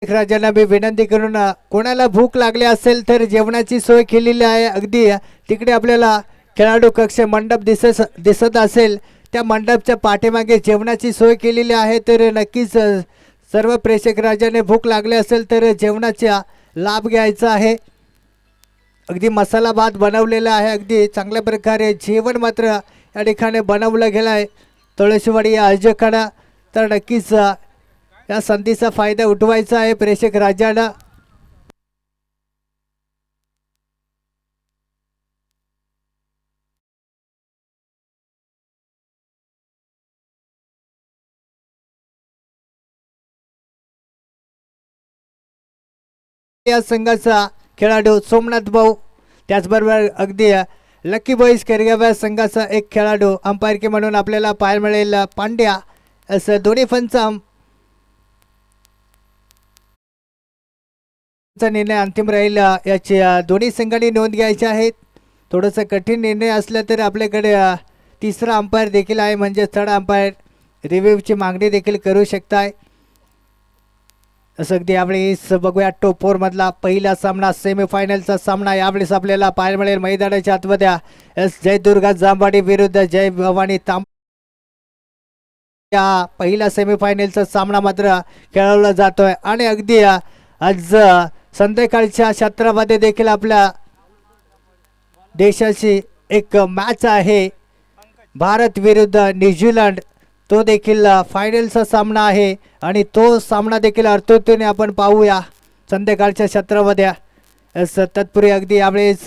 राजांना मी विनंती करून कोणाला भूक लागली असेल तर जेवणाची सोय केलेली आहे. अगदी तिकडे आपल्याला खेळाडू कक्ष मंडप दिसत असेल, त्या मंडपच्या पाठीमागे जेवणाची सोय केलेली आहे. तर नक्कीच सर्व प्रेक्षक राजाने भूक लागली असेल तर जेवणाचा लाभ घ्यायचा आहे. अगदी मसाला भात बनवलेला आहे, अगदी चांगल्या प्रकारे जेवण मात्र या ठिकाणी बनवलं गेलं आहे तुळशीवाडी या आयोजकांना. तर नक्कीच या संधीचा फायदा उठवायचा आहे प्रेक्षक राजांना. या संघाचा खेळाडू सोमनाथ भाऊ, त्याचबरोबर अगदी लकी बॉईज करगाव संघाचा एक खेळाडू अंपायर की म्हणून आपल्याला पाहायला मिळेल पांड्या. असं दोन्ही पंच निर्णय अंतिम राहील याची दोन्ही संघांनी नोंद घ्यायची आहेत. थोडंसं कठीण निर्णय असला तर आपल्याकडे तिसरा अंपायर देखील आहे, म्हणजे थर्ड अंपायर रिव्ह्यूची मागणी देखील करू शकताय. असं अगदी यावेळेस बघूया टॉप 4 मधला पहिला सामना, सेमीफायनलचा सामना यावेळेस आपल्याला पाहायला मिळेल मैदानाच्या आतमध्ये. जय दुर्गा जांबाडी विरुद्ध जय भवानी तांब या पहिला सेमीफायनलचा सामना मात्र खेळवला जातोय. आणि अगदी आज संध्याकाळच्या क्षेत्रामध्ये देखील आपल्या देशाची एक मॅच आहे, भारत विरुद्ध न्यूझीलंड. तो देखील फायनलचा सामना आहे आणि तो सामना देखील अर्थोत्तेने आपण पाहूया संध्याकाळच्या क्षेत्रामध्ये. तत्पूर्वी अगदी यावेळेस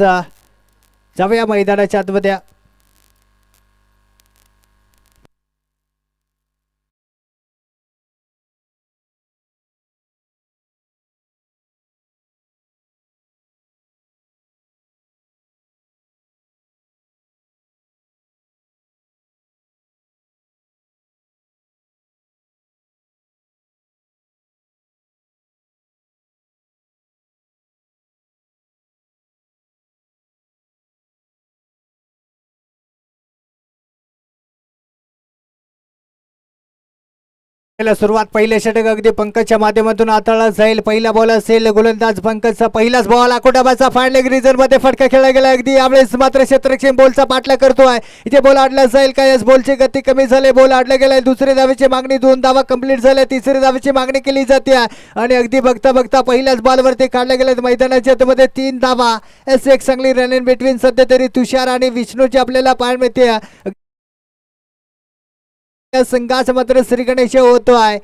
जाऊया मैदानाच्या आतमध्ये. सुरुवात पहिल्या षटक अगदी पंकजच्या माध्यमातून हाताळला जाईल. पहिला बॉल असेल गोलंदाज पंकजचा, पहिलाच बॉल आकुटाबाचा फाईन लेग रिजन मध्ये फटका खेळला गेला. अगदी यावेळेस मात्र क्षेत्ररक्षण बॉलचा पाठला करतोय. इथे बॉल आडला जाईल का? यस, बॉलची गती कमी झाली, बॉल आडला गेलाय. दुसरी धावेची मागणी, 2 धावा कंप्लीट झाल्या. तिसरी धावेची मागणी केली जाते आणि अगदी बघता बघता पहिल्याच बॉलवरती काढल्या गेल्या मैदानाच्या आतमध्ये 3 धावा. एक चांगली रन इन बिटवीन सध्या तरी तुषार आणि विष्णूची आपल्याला पाहायला मिळते. संघाच मात्र श्री गणेश होतोय.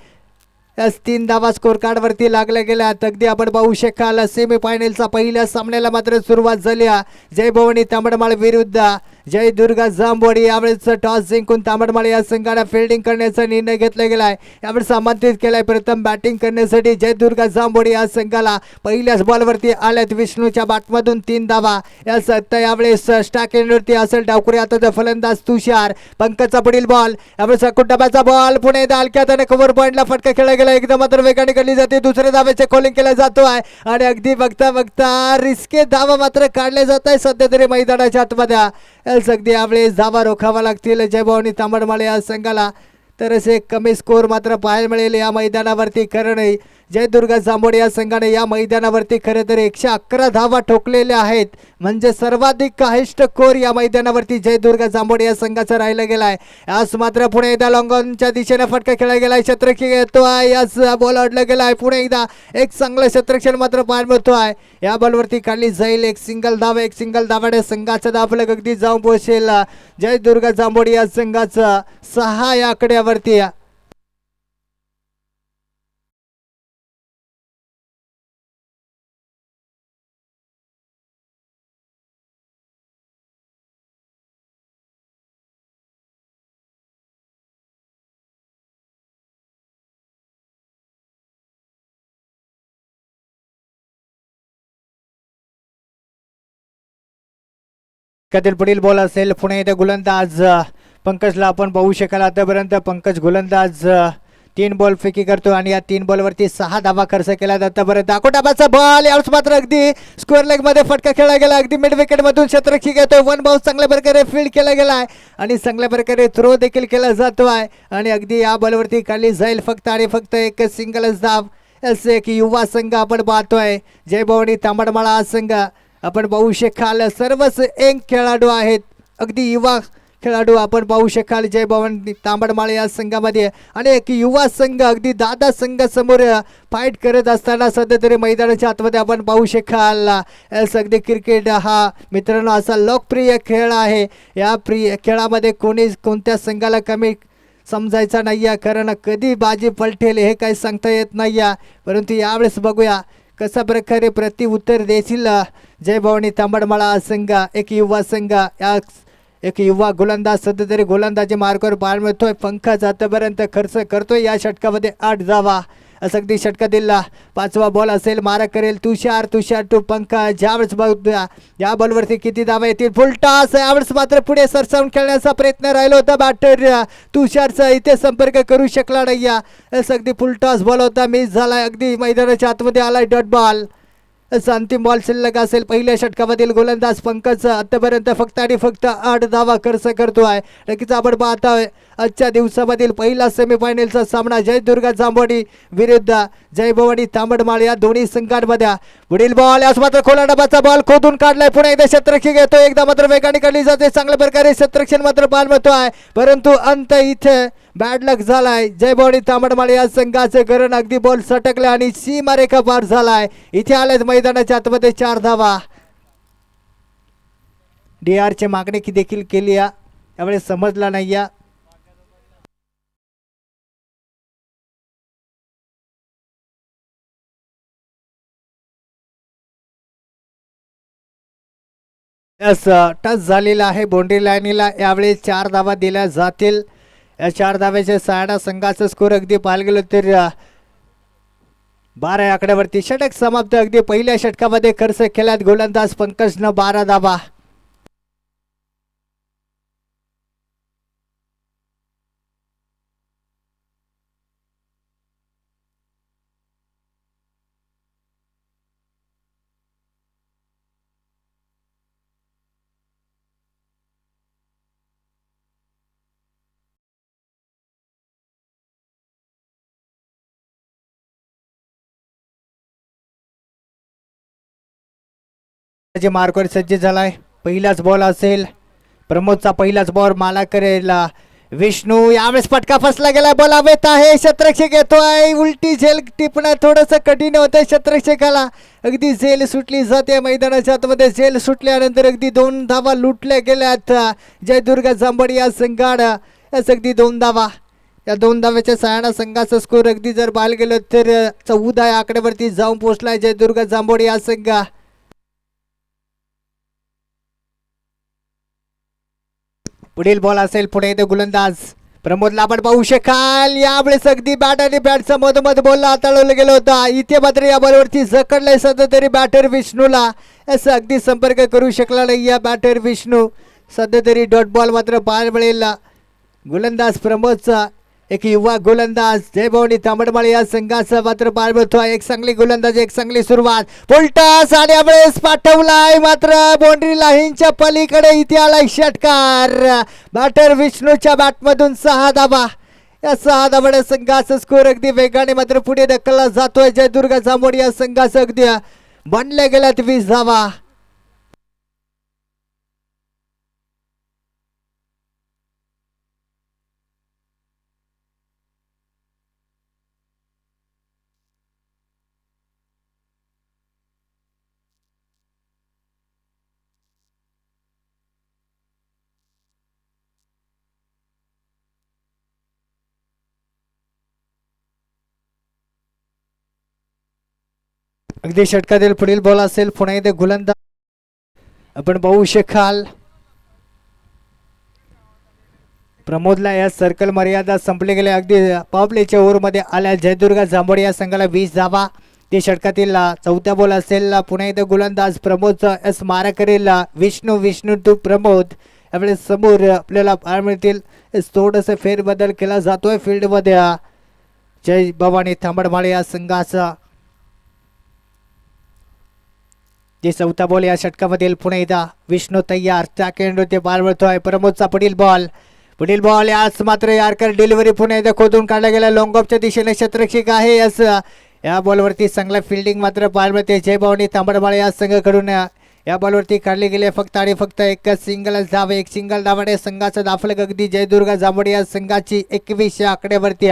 3 धावा स्कोर कार्ड वरती लागल्या गेल्या. अगदी आपण पाहू शकाल सेमीफायनलचा पहिल्या सामन्याला मात्र सुरुवात झाली. जय भवानी तांबडमाळ विरुद्ध जय दुर्गा जांभोडी. यावेळेस टॉस जिंकून तांबडमाळ या संघाला फिल्डिंग करण्याचा निर्णय घेतला गेलाय. यावेळेस आमंत्रित केलाय प्रथम बॅटिंग करण्यासाठी जय दुर्गा जांभोडी या संघाला. पहिल्याच बॉलवरती आल्यात विष्णूच्या बॅटमधून 3 धावा. यावेळेस स्टाक एंडवरती असेल डावकुरी. आता फलंदाज तुषार. पंकजचा पुढील बॉल, यावेळेस कुटुंबाचा बॉल पुणे दालक्यात आणि कव्हर पॉइंटला फटका खेळला गेला. एकदम मात्र वेगाने केली जाते. दुसऱ्या धावेचे कॉलिंग केला जातो आहे आणि अगदी बघता बघता रिस्के धावा मात्र काढले जात आहे सध्या तरी मैदानाच्या आतमध्ये. अगदी यावेळेस धावा रोखावा लागतील जय भवानी तांबडमाळे या संघाला. तर असे कमी स्कोर मात्र पाहायला मिळेल या मैदानावरती. कारण जय दुर्गा जांभोडी या संघाने या मैदानावरती खरं तर 111 धावा ठोकलेल्या आहेत, म्हणजे सर्वाधिक हायस्ट स्कोर या मैदानावरती जय दुर्गा जांभोडी या संघाचा राहिला गेलाय. आज मात्र पुणे एकदा लॉंगॉनच्या दिशेने फटका खेळला गेलाय. क्षेत्ररक्षण येतोय, याच बॉल अडला गेलाय. पुणे एकदा एक चांगलं क्षेत्ररक्षण मात्र पाहायला मिळतोय. या बॉलवरती काढली जाईल एक सिंगल धावाने संघाचा दाफलक अगदी जाऊन पोहोचेल जय दुर्गा जांभोडी या संघाचा 6 या आकड्यावरती. कधील पुढील बॉल असेल पुणे येथे गोलंदाज पंकजला आपण पाहू शकाल. आतापर्यंत पंकज गोलंदाज 3 बॉल फेकी करतो आणि या 3 बॉलवरती 6 धावा खर्च केला आतापर्यंत. आकोटाबाचा बॉल, यावेळेस मात्र अगदी स्क्वेअर लेग मध्ये फटका खेळला गेला. अगदी मिड विकेट मधून क्षेत्ररक्षक येतोय. 1 बाउन्स चांगल्या प्रकारे फील्ड केला गेलाय आणि चांगल्या प्रकारे थ्रो देखील केला जातो आहे आणि अगदी या बॉलवरती काढली जाईल फक्त आणि फक्त एक सिंगलच धाव. असं एक युवा संघ आपण पाहतोय. जय भवानी तांबडमाळा हा संघ आपण पाहू शकाल सर्वच यंग खेळाडू आहेत, अगदी युवा खेळाडू आपण पाहू शकाल जय भवानी तांबडमाळा या संघामध्ये. आणि एक युवा संघ अगदी दादा संघ समोर फाईट करत असताना सध्या तरी मैदानाच्या आतमध्ये आपण पाहू शकाल. अगदी क्रिकेट हा मित्रांनो असा लोकप्रिय खेळ आहे. या खेळामध्ये कोणत्या संघाला कमी समजायचा नाही आहे, कारण कधी बाजी पलटेल हे काही सांगता येत नाही आहे. परंतु यावेळेस बघूया कशा प्रकारे प्रत्युत्तर देशील जय भवानी तांबडमाळा संघ. एक युवा संघ, एक युवा गोलंदाज सध्या तरी गोलंदाजी मार्गावर पार मिळतोय. पंकज आतापर्यंत खर्च करतोय या षटकामध्ये 8 धावा. अगदी षटका दिला. 5वा बॉल असेल, मारा करेल तुषार टू पंकज. यावेळेस बघूया या बॉलवरती किती धावा येतील. फुल टॉस. यावेळेस मात्र पुढे सरसावून खेळण्याचा प्रयत्न राहिला होता बॅटर तुषारचा, इथे संपर्क करू शकला नाही. अगदी फुल टॉस बॉल होता, मिस झाला. अगदी मैदानाच्या आतमध्ये आलाय डॉट बॉल. अंतिम बॉल शिल्लक असेल. पहिल्या षटकामधील गोलंदाज पंकज आतापर्यंत फक्त आणि फक्त 8 धावा खर्च करतोय. नक्कीच आपण पाहतोय आजच्या दिवसामधील पहिला सेमीफायनलचा सामना जयदुर्गा जांभोडी विरुद्ध जय भवानी तांबडमाळ या दोन्ही संघांमध्ये. पुढील बॉल यास मात्र खोला डबाचा बॉल खोदून काढलाय. पुन्हा एकदा क्षेत्ररक्षण घेतो, एकदा मात्र वेगाने काढली जाते. चांगल्या प्रकारे क्षेत्ररक्षण मात्र पार मिळतोय, परंतु अंत इथे बॅड लक झालाय जय भवानी तांबडमाळ या संघाचे, कारण अगदी बॉल सटकला आणि सीमारेखा पार झालाय. इथे आलेच मैदानाच्या आतमध्ये 4 धावा. DR ची मागणी देखील केली यावेळेस समजला नाही. टच झालेला आहे बाउंड्री लाईनीला. यावेळी 4 धावा दिल्या जातील. या 4 धाव्याच्या सहाडा संघाचा स्कोर अगदी पाहायला गेलो तर 12 आकड्यावरती. षटक समाप्त. अगदी पहिल्या षटकामध्ये खर्च केल्यात गोलंदाज पंकजनं 12 धावा. मार्कवर सज्ज झालाय. पहिलाच बॉल असेल. प्रमोदचा पहिलाच बॉल माला करेल विष्णू. यावेळेस फटका फसला गेला. बॉल हवेत आहे. क्षेत्ररक्षक येतोय. उलटी झेल टिपणं थोडंसं कठीण होतं क्षेत्ररक्षकाला. अगदी झेल सुटली जाते मैदानाच्या आतमध्ये. झेल सुटल्यानंतर अगदी 2 धावा लुटल्या गेल्यात जयदुर्गा जांभोडी या संघानं. अगदी 2 धावा. या 2 धाव्याच्या सहाणा संघाचा स्कोर अगदी जर पाहायला गेलं तर 14 आकड्यावरती जाऊन पोहोचलाय जयदुर्गा जांभोडी या संघ. पुढील बॉल असेल. पुढे येते गोलंदाज प्रमोदला आपण पाहू शकाल. यावेळेस अगदी बॅट आणि बॅटचा मधोमध बॉल हाताळवलं गेलं होता. इथे मात्र या बॉलवरती जकडलंय सध्या तरी बॅटर विष्णूला. असं अगदी संपर्क करू शकला नाही या बॅटर विष्णू. सध्या तरी डॉट बॉल मात्र पाहायला मिळेल. गोलंदाज प्रमोदचा एक युवा गोलंदाज जय भवानी तांबडमाळ या संघाचा मात्र पार मिळतोय. एक चांगली गोलंदाज, एक चांगली सुरुवात. फुलटॉस आणि यावेळेस पाठवलाय मात्र बाउंड्री लाईनच्या पलीकडे. इथे आलाय षटकार. बॅटर विष्णूच्या बॅटमधून 6 धावा. या 6 धावांच्या संघाचा स्कोर अगदी वेगाने मात्र पुढे ढकलला जातोय. जयदुर्गा जांभोडी या संघाचं अगदी बनल्या गेल्यात 20 धावा. अगदी षटकातील पुढील बॉल असेल. पुन्हा एकदा गोलंदाज आपण पाहू शकाल. प्रमोदला या सर्कल मर्यादा संपले गेले. अगदी पावलेच्या ओव्हरमध्ये आल्या जयदुर्गा जांभोडी या संघाला 20 धावा. ते षटकातील 4था बॉल असेल. पुन्हा एकदा गोलंदाज प्रमोदचा एस मारा करेल विष्णू टू प्रमोद. यावेळेस समोर आपल्याला पाहायला मिळतील थोडंसं फेरबदल केला जातोय फील्डमध्ये जय भवानी तांबडमाळ या संघाचा. जे 4था बॉल या षटकामधील पुन्हा एकदा विष्णू तयार. ते पार मिळतोय. प्रमोदचा पुढील बॉल याच मात्र यारकर डिलिव्हरी पुन्हा एकदा खोदून काढला गेला. लॉंग ऑफच्या दिशेने क्षेत्ररक्षक आहे. असं या बॉलवरती चांगला फिल्डिंग मात्र पाहायला मिळते जयभवानी तांबडमाळे या संघाकडून। या बॉलवरती काढली गेली फक्त आणि फक्त एक सिंगल धाव, एक सिंगल धावाने संघाचा दाफलक अगदी जयदुर्गा जांभोडी या संघाची 21 या आकड्यावरती।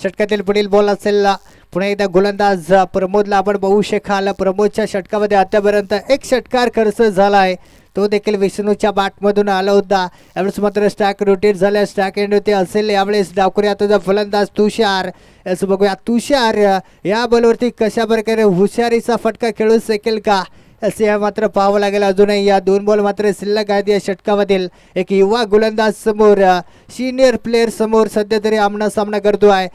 षटकातील पुढील बॉल असेल पुन्हा एकदा गोलंदाज प्रमोदला आपण बघू शकाल। प्रमोदच्या षटकामध्ये आतापर्यंत एक षटकार खर्च झाला आहे, तो देखील विष्णूच्या बॅटमधून आला होता। यावेळेस मात्र स्टॅक रोटेट झाल्या, स्टॅक एंड होते असेल यावेळेस डावखुरी आता फलंदाज तुषार। असं बघूया तुषार या बॉलवरती कशा प्रकारे हुशारीचा फटका खेळू शकेल का, असे मात्र पाहावं लागेल। अजूनही या 2 बॉल मात्र शिल्लक आहेत या षटकामधील। एक युवा गोलंदाज समोर, सिनियर प्लेअर समोर सध्या तरी आमना सामना करतोय।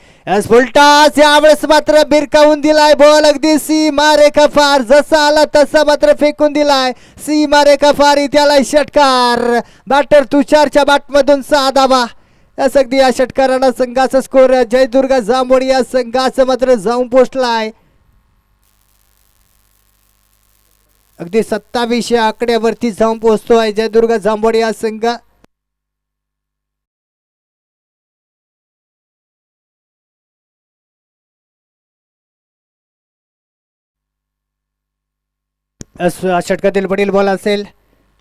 फुलटास यावेळेस मात्र बिरकावून दिलाय बॉल, अगदी सीमा रेखा फार, जसा आला तसा मात्र फेकून दिलाय सीमा रेखा फार, त्याला षटकार। बॅटर तुषारच्या बॅटमधून 6 धावा। अगदी या षटकारानं संघाचा स्कोर जयदुर्गा जांभोडी या संघाचं मात्र जाऊन पोहोचलाय अगदी 27 या आकड्यावरती जाऊन पोहोचतो आहे जयदुर्गा जांभोडी हा संघ। षटकातील पुढील बॉल असेल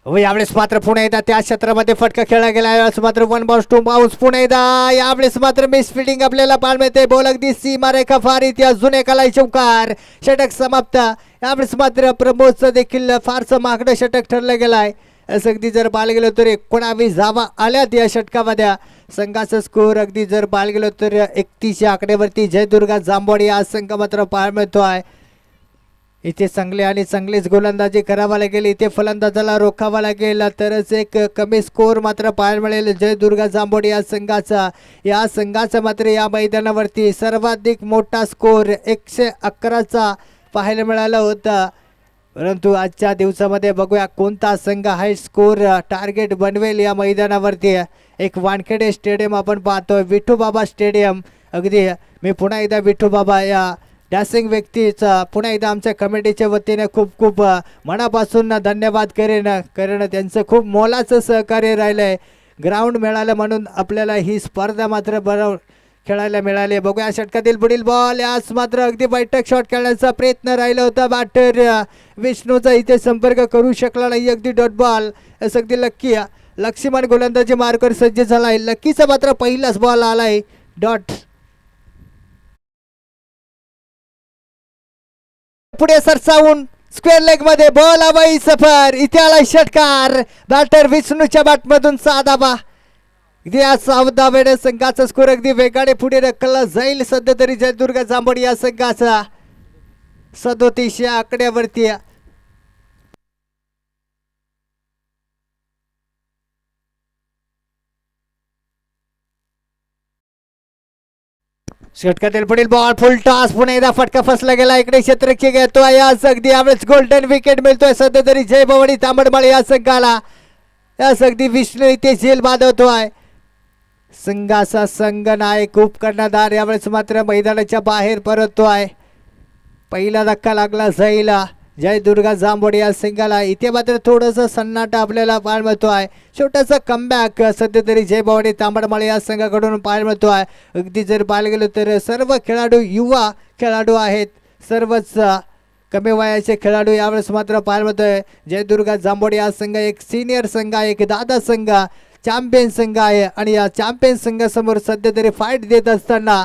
हो, यावेळेस मात्र पुन्हा एकदा त्या क्षेत्रामध्ये फटका खेळला गेला। यावेळेस मात्र 1 बॉल 2 बाउन्स, पुन्हा एकदा यावेळेस मात्र मिस फिल्डिंग आपल्याला पाहायला मिळते। बॉल अगदी सीमा रेखा फार, इथे अजून एकाला चौकार, षटक समाप्त। यावेळेस मात्र प्रमोदचं देखील फारसं मागणं षटक ठरलं गेलं आहे। असं अगदी जर पाहायला गेलो तर 19 धावा आल्यात या षटकामध्ये। संघाचा स्कोर अगदी जर पाहायला गेलो तर 31 या आकड्यावरती जयदुर्गा जांभोडी हा संघ मात्र पाहायला मिळतो आहे। इथे चांगले आणि चांगलेच गोलंदाजी करावा लागेल, इथे फलंदाजाला रोखावा लागेल तरच एक कमी स्कोर मात्र पाहायला मिळेल जयदुर्गा जांभोडी या संघाचा। या संघाचा मात्र या मैदानावरती सर्वाधिक मोठा स्कोर 111चा पाहायला मिळाला होता, परंतु आजच्या दिवसामध्ये बघूया कोणता संघ हाय स्कोर टार्गेट बनवेल या मैदानावरती। एक वानखेडे स्टेडियम आपण पाहतोय, विठूबाबा स्टेडियम। अगदी मी पुन्हा एकदा विठूबाबा या डॅसिंग व्यक्तीचा पुन्हा एकदा आमच्या कमिटीच्या वतीने खूप खूप मनापासून धन्यवाद करेन, कारण त्यांचं खूप मोलाचं सहकार्य राहिलंय। ग्राउंड मिळालं म्हणून आपल्याला ही स्पर्धा मात्र बरोबर खेळायला मिळाली। बघूया षटकातील पुढील बॉल, यास मात्र अगदी बैठक शॉट खेळण्याचा प्रयत्न राहिला होता, बॅटर विष्णूचा इथे संपर्क करू शकला नाही, अगदी डॉट बॉल। असं अगदी लक्ष्मण गोलंदाजी मार्कर सज्ज झालाय, लकीचा मात्र पहिलाच बॉल आलाय डॉट। पुढे सरसावून स्क्वेअर लेग मध्ये बॉल अबाई सफर, इथे आला षटकार। बॅटर विष्णूच्या बॅटमधून 6 धावा। या 6 धावेने संघाचा स्कोर अगदी वेगाने पुढे ढकलला जाईल सध्या तरी जयदुर्गा जांभोडी या संघाचा 37 या आकड्यावरती। षटकातील पुढील बॉल, फुल टॉस, पुन्हा एकदा फटका फसला गेला, इकडे क्षेत्ररक्षक घेतोय, आज अगदी यावेळेस गोल्डन विकेट मिळतोय सध्या तरी जयभवानी तांबडमाळे या संघाला। यास अगदी विष्णू इथे झेल बांधवतोय संघाचा संघ नायक खूप कर्णधार यावेळेस मात्र मैदानाच्या बाहेर परततोय। पहिला धक्का लागला जाईल जयदुर्गा जांभोडी या संघाला, इथे मात्र थोडंसं सन्नाटा आपल्याला पाहायला मिळतोय। छोटासा कमबॅक सध्या तरी जयभवानी तांबडमाळे या संघाकडून पाहायला मिळतोय। अगदी जर पाहायला गेलो तर सर्व खेळाडू युवा खेळाडू आहेत, सर्वच कमी वयाचे खेळाडू यावेळेस मात्र पाहायला मिळतोय। जयदुर्गा जांभोडी हा संघ एक सिनियर संघ आहे, एक दादा संघ, चॅम्पियन संघ आहे आणि या चॅम्पियन संघासमोर सध्या तरी फाईट देत असताना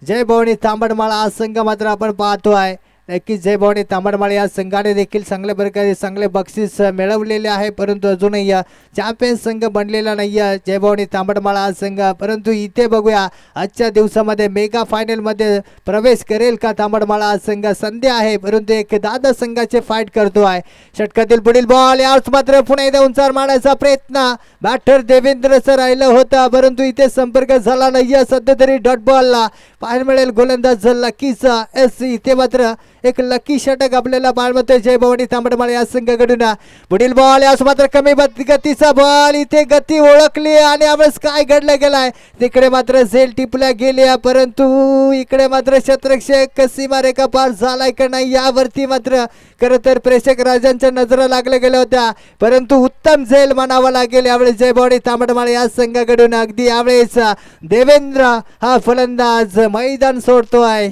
जयभवानी तांबडमाळा हा संघ मात्र आपण पाहतोय। नक्कीच जयभवानी तांबडमाळे या संघाने देखील चांगल्या प्रकारे चांगले बक्षीस मिळवलेले आहे, परंतु अजूनही चॅम्पियन संघ बनलेला नाही आहे जयभवानी तांबडमाळा हा संघ। परंतु इथे बघूया आजच्या दिवसामध्ये मेगा फायनलमध्ये प्रवेश करेल का तांबडमाळा हा संघ, संधी आहे, परंतु एक दादा संघाचे फाईट करतो आहे। षटकातील पुढील बॉल, याच मात्र पुन्हा एकदा उंचार मारण्याचा प्रयत्न, बॅटर देवेंद्रचं राहिलं होतं, परंतु इथे संपर्क झाला नाही, सध्या तरी डॉट बॉलला पाहायला मिळेल गोलंदाज लकीचा। इथे मात्र एक लकी षटक आपल्याला पाहायला मिळतोय जयभवानी तांबडमाळे या संघाकडून। पुढील बॉल, यास मात्र कमी गतीचा बॉल, इथे गती ओळखली आणि यावेळेस काय घडलं गेलाय, तिकडे मात्र झेल टिपल्या गेल्या, परंतु इकडे मात्र क्षेत्ररक्षक सीमा रेखा पार झालाय का नाही यावरती मात्र खरं तर प्रेक्षक राजांच्या नजरा लागल्या गेल्या होत्या, परंतु उत्तम झेल म्हणावा लागेल यावेळेस जयभवानी तांबडमाळे या संघाकडून। अगदी यावेळेस देवेंद्र हा फलंदाज मैदान सोडतोय।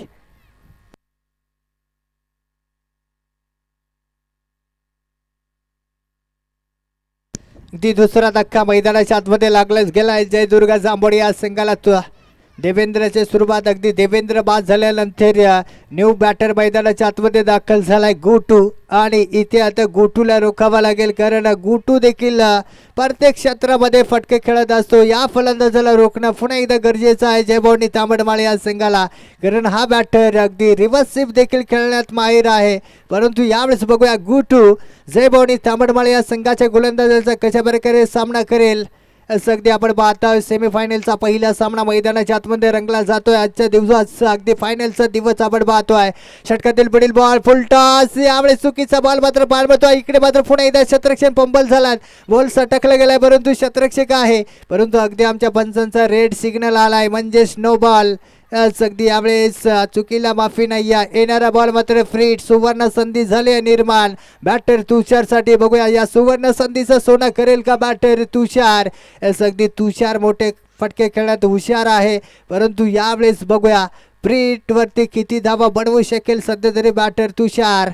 ती दुसरा धक्का मैदानाच्या आतमध्ये लागलाच गेलाय जयदुर्गा जांभोडी या संघाला. देवेंद्रचे सुरुवात अगदी देवेंद्र बाद झाल्यानंतर न्यू बॅटर मैदानाच्या आतमध्ये दाखल झालाय गोटू. आणि इथे आता गोटूला रोखावा लागेल कारण गोटू देखील प्रत्येक क्षेत्रामध्ये फटके खेळत असतो. या फलंदाजाला रोखणं पुन्हा एकदा गरजेचं आहे जयभवानी तांबडमाळे या संघाला, कारण हा बॅटर अगदी रिव्हर्स स्वीप देखील खेळण्यात माहीर आहे. परंतु यावेळेस बघूया गोटू जयभवानी तांबडमाळे या संघाच्या गोलंदाजाचा कशा प्रकारे सामना करेल. असं अगदी आपण पाहता सेमीफायनलचा पहिला सामना मैदानाच्या आतमध्ये रंगला जातोय. आजच्या दिवसाचा अगदी फायनलचा दिवस आपण पाहतोय. षटकातील पुढील बॉल फुलटॉस, यावेळेस चुकीचा बॉल मात्र पार पडतोय. इकडे मात्र पुन्हा एकदा शतरक्षण पंबल झाला, बॉल सटकला गेलाय परंतु शतरक्षक आहे. परंतु अगदी आमच्या पंचांचा रेड सिग्नल आलाय म्हणजेच नो बॉल. अगदी यावेळेस चुकीला माफी नाही. येणारा बॉल मात्र फ्रीट. सुवर्ण संधी झाली निर्माण बॅटर तुषारसाठी. बघूया या सुवर्ण संधीचं सोनं करेल का बॅटर तुषार. अगदी तुषार मोठे फटके खेळण्यात हुशार आहे, परंतु यावेळेस बघूया फ्रीट वरती किती धावा बनवू शकेल सध्या तरी बॅटर तुषार.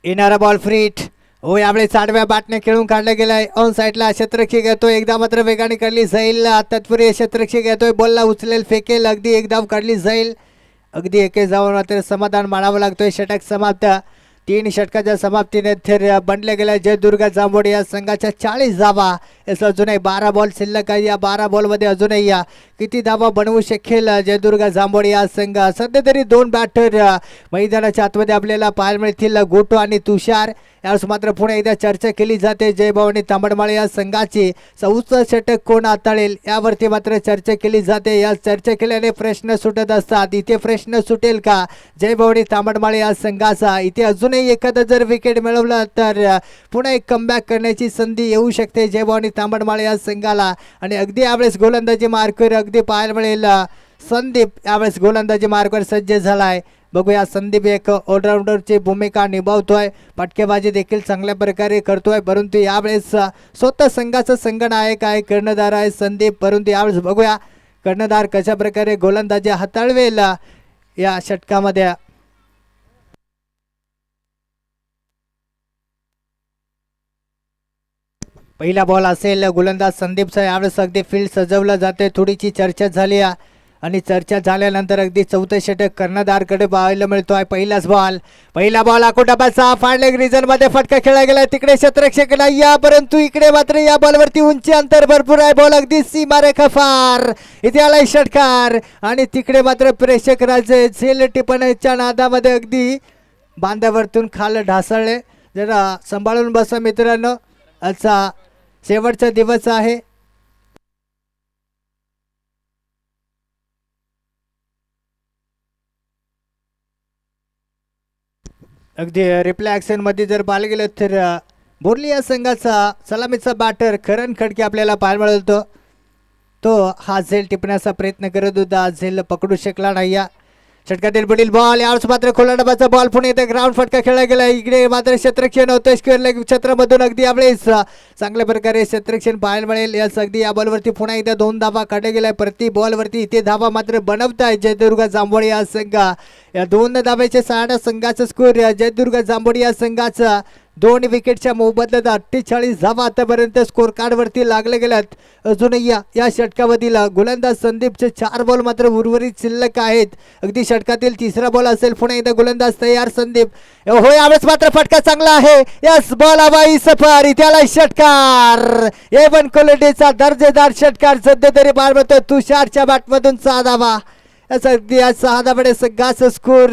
येणारा बॉल फ्रीट. हो यावेळेस आडव्या बॅटने खेळून काढला गेलाय. ऑन साईडला शतरक्षक येतोय, एकदा मात्र वेगाने काढली जाईल. तत्पूर्वी शतरक्षक येतोय, बॉलला उचलेल फेकेल, अगदी एक धाव काढली जाईल. अगदी एके धावावर मात्र समाधान मानावं लागतोय. षटक समाप्त. 3 षटकाच्या समाप्तीनंतर बनल्या गेल्या जयदुर्गा जांभोडी या संघाच्या 40 धावा. अजूनही 12 बॉल शिल्लक आहे. या 12 बॉलमध्ये अजूनही किती धावा बनवू शकेल जयदुर्गा जांभोडी या संघ. सध्या तरी 2 बॅटर मैदानाच्या आतमध्ये आपल्याला पाहायला मिळतील, गोटू आणि तुषार. यावेळेस मात्र पुन्हा एकदा चर्चा केली जाते जयभवानी तांबडमाळे या संघाची 64 षटक कोण हाताळेल यावरती मात्र चर्चा केली जाते. या चर्चा केल्याने प्रश्न सुटत असतात. इथे प्रश्न सुटेल का जयभवानी तांबडमाळे या संघाचा. इथे अजूनही एखादा जर विकेट मिळवला तर पुन्हा एक कमबॅक करण्याची संधी येऊ शकते जयभवानी तांबडमाळे या संघाला. आणि अगदी यावेळेस गोलंदाजी मार्कवर अगदी पाहायला मिळेल संदीप यावेळेस गोलंदाजी मार्कवर सज्ज झालाय. बघूया संदीप एक ऑलराऊंडरची भूमिका निभावतोय, फटकेबाजी देखील चांगल्या प्रकारे करतोय. परंतु यावेळेस स्वतः संघाचा संघनायक आहे, कर्णधार आहे संदीप. परंतु यावेळेस बघूया कर्णधार कशा प्रकारे गोलंदाजी हाताळवेल या षटकामध्ये. पहिला बॉल असेल गोलंदाज संदीपचा. यावेळेस अगदी फील्ड सजवलं जाते, थोडीशी चर्चा झाली आणि चर्चा झाल्यानंतर अगदी 4थं षटक कर्णधारकडे पाहायला मिळतोय. पहिला बॉल आकुटाबाचा फाडलेग रिजन मध्ये फटका खेळला गेला. तिकडे शतरक्षक नाही, परंतु इकडे मात्र या बॉलवरती उंची अंतर भरपूर आहे. बॉल अगदी सीमारेखा फार. इथे आलाय षटकार आणि तिकडे मात्र प्रेक्षक राजे झेल टिपण्याच्या नादामध्ये अगदी बांधावरतून खाल ढासळले. जरा सांभाळून बसा मित्रांनो, आजचा शेवटचा दिवस आहे. अगदी रिप्ले ॲक्शन मध्ये जर पाहिलं गेलं तर बोर्ली या संघाचा सलामीचा बॅटर करण खडके आपल्याला पाहायला मिळतो. तो हा झेल टिपण्याचा प्रयत्न करत होता, झेल पकडू शकला नाही. षटकातील पुढील बॉल. यावेळेस मात्र खोला डबाचा बॉल पुणे येथे ग्राउंड फटका खेळला गेला. इकडे मात्र शतरक्षण होतं स्क्वेअर क्षेत्रामधून. अगदी यावेळेस चांगल्या प्रकारे शतरक्षण पाहायला मिळेल. याच अगदी या बॉलवरती पुन्हा एकदा 2 धावा काढल्या गेल्या प्रति बॉलवरती. इथे धावा मात्र बनवताय जयदुर्गा जांभोडी या संघ. या 2 धाब्याच्या सहारा संघाचा स्कोर जयदुर्गा जांभोडी या संघाचा 2 विकेटच्या मोबदल्यात 48 धावा आतापर्यंत स्कोर कार्डवरती लागले गेल्यात. अजूनही या षटकामधील गोलंदाज संदीपचे 4 बॉल मात्र उर्वरित शिल्लक आहेत. अगदी षटकातील 3रा बॉल असेल. पुन्हा एकदा गोलंदाज तयार संदीप. हो यावेळेस मात्र फटका चांगला आहे. यस बॉल हवाई सफर. इथे आला षटकार. A1 क्वालिटीचा दर्जेदार षटकार सध्या तरी पार पडतो तुषारच्या बॅटमधून 6 धावा. अगदी आज 6 धाब्याने संघाचा स्कोर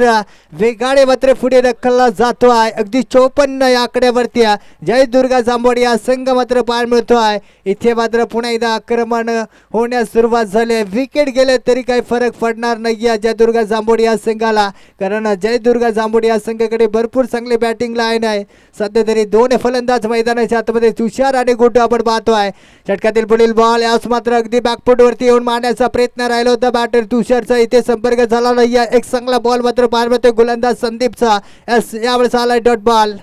वेगाने मात्र पुढे ढकलला जातो आहे. अगदी 54 या आकड्यावरती जयदुर्गा जांभोडी हा संघ मात्र पाहायला मिळतो आहे. इथे मात्र पुन्हा एकदा आक्रमण होण्यास सुरुवात झाली. विकेट गेले तरी काही फरक पडणार नाही जयदुर्गा जांभोडी या संघाला, कारण जयदुर्गा जांभोडी या संघाकडे भरपूर चांगले बॅटिंग लाईन आहे. सध्या तरी 2 फलंदाज मैदानाच्या आतमध्ये तुषार आणि गोटू आपण पाहतोय. षटकातील पुढील बॉल. यास मात्र अगदी बॅकफुटवरती येऊन मारण्याचा प्रयत्न राहिला होता बॅटर तुषारचा. इथे संपर्क झाला नाही. एक चांगला बॉल मात्र पार पडतोय गोलंदाज संदीपचा. यावेळेस आलाय डॉट बॉल.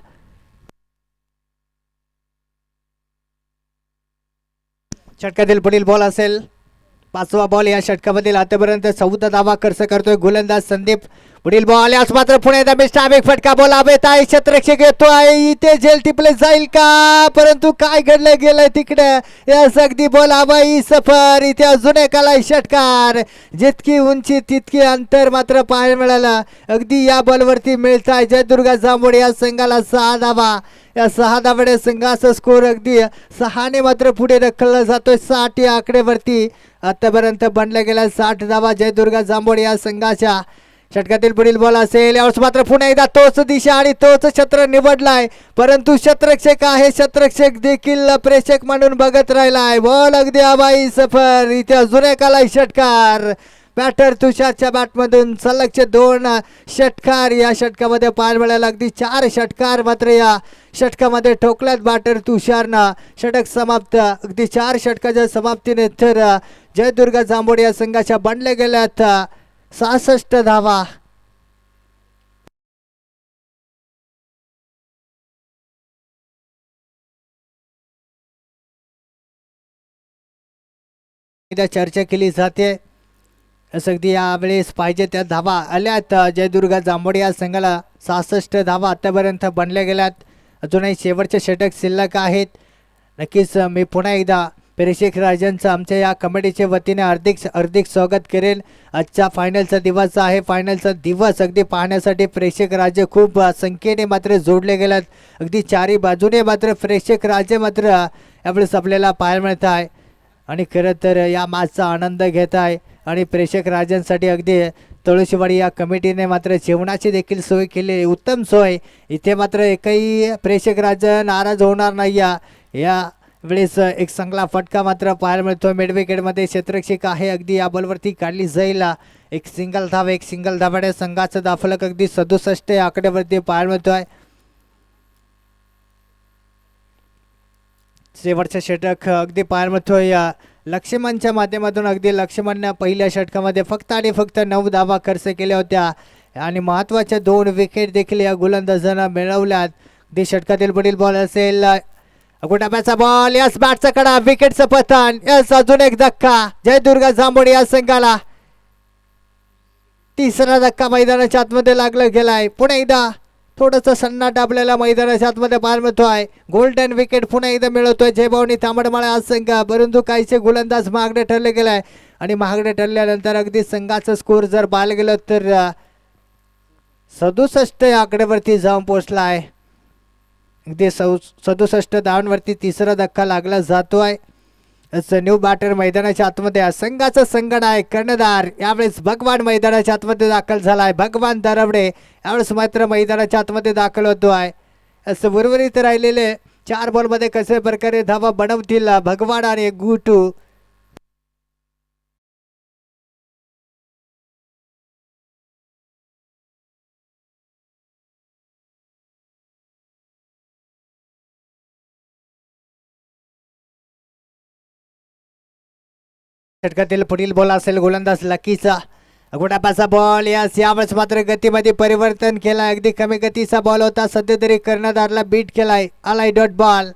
षटकातील पुढील बॉल असेल 5वा बॉल. या षटकामधील आतापर्यंत 14 धावा खर्च करतोय गोलंदाज संदीप. पुढील बॉल याच मात्र पुणे एकदा मिस्टाबिक फटका बॉल हवेत आहे क्षेत्ररक्षक येतो आहे इथे झेल टिपले जाईल का परंतु काय घडलं गेलं तिकडे यास अगदी बॉल हवाई सफर इथे अजून एकाला षटकार जितकी उंची तितकी अंतर मात्र पाहायला मिळालं अगदी या बॉलवरती मिळत आहे जयदुर्गा जांभोड या संघाला 6 धावा या 6 धावड्या संघाचा स्कोर अगदी 6ने मात्र पुढे ढकलला जातोय 60 या आकडेवरती आतापर्यंत बनल्या गेल्या 60 धावा जयदुर्गा जांभोड या संघाच्या षटकातील पुढील बॉल असेल यावेळेस मात्र पुन्हा एकदा तोच दिशा आणि तोच क्षेत्र निवडलाय परंतु क्षेत्ररक्षक आहे क्षेत्ररक्षक देखील प्रेक्षक म्हणून बघत राहिलाय बॉल अगदी हवाई सफर इथे अजून एकाला षटकार बॅटर तुषारच्या बॅटमधून सलगचे 2 षटकार या षटकामध्ये पाहायला मिळाला अगदी 4 षटकार मात्र या षटकामध्ये ठोकल्यात बॅटर तुषारनं षटक समाप्त अगदी 4 षटकाच्या समाप्तीने तर जयदुर्गा जांभोड या संघाच्या बनल्या गेल्यात 66 धावा चर्चा केली जाते अगदी यावेळेस पाहिजे त्या धावा आल्यात जयदुर्गा जांभोड या संघाला 66 धावा आतापर्यंत बनल्या गेल्यात अजूनही शेवटचे षटक शिल्लक आहेत नक्कीच मी पुन्हा एकदा प्रेक्षक राजांचं आमच्या या कमिटीच्या वतीने हार्दिक स्वागत करेल आजचा फायनलचा दिवस आहे फायनलचा दिवस अगदी पाहण्यासाठी प्रेक्षक राज्य खूप संख्येने मात्र जोडले गेल्यात अगदी चारी बाजूने मात्र प्रेक्षक राज्य मात्र यावेळेस आपल्याला पाहायला मिळत आहे आणि खरं तर या मॅचचा आनंद घेत आहे आणि प्रेक्षक राजांसाठी अगदी तुळशीवाडी या कमिटीने मात्र जेवणाची देखील सोय केली उत्तम सोय इथे मात्र एकही प्रेक्षक राजा नाराज होणार नाही या वेळेस एक चांगला फटका मात्र पाहायला मिळतो मिड विकेटमध्ये क्षेत्ररक्षक आहे अगदी या बॉलवरती काढली जाईल एक सिंगल धावाड्या संघाचं दाफलक अगदी 67 या आकड्यावरती पाहायला मिळतोय शेवटचं षटक अगदी पाहायला मिळतोय लक्ष्मणच्या माध्यमातून अगदी लक्ष्मणने पहिल्या षटकामध्ये फक्त आणि फक्त 9 धावा खर्च केल्या होत्या आणि महत्त्वाच्या 2 विकेट देखील या गोलंदाजांना मिळवल्यात अगदी षटकातील पुढील बॉल असेल गुटाप्याचा बॉल यस बॅटचा कडा विकेटचं पतन यस अजून एक धक्का जयदुर्गा जांभोड या संघाला तिसरा धक्का मैदानाच्या आतमध्ये लागला गेलाय पुन्हा एकदा थोडंसं सन्नाट आपल्याला मैदानाच्या आतमध्ये पाहायला मिळतोय गोल्डन विकेट पुन्हा एकदा मिळवतोय जयभवानी तांबडमाळा हा संघ परंतु काहीचे गोलंदाज महागडे ठरले गेलाय आणि महागडे ठरल्यानंतर अगदी संघाचा स्कोर जर पाहायला गेलं तर 67 या आकड्यावरती जाऊन पोहोचला आहे अगदी 67 धावांवरती तिसरा धक्का लागला जातोय न्यू बॅटर मैदानाच्या आतमध्ये संघाचा संगण आहे कर्णधार यावेळेस भगवान मैदानाच्या आतमध्ये दाखल झालाय भगवान दरवडे यावेळेस मात्र मैदानाच्या आतमध्ये दाखल होतो आहे असं उर्वरित राहिलेले 4 बॉलमध्ये कसे प्रकारे धावा बनवतील भगवान आणि गुटू षटकातील पुढील बॉल असेल गोलंदाज लकीचा गुटापाचा बॉल यावेळेस मात्र गतीमध्ये परिवर्तन केला अगदी कमी गतीचा बॉल होता सध्या तरी कर्णधारला बीट केलाय आलाय डॉट बॉल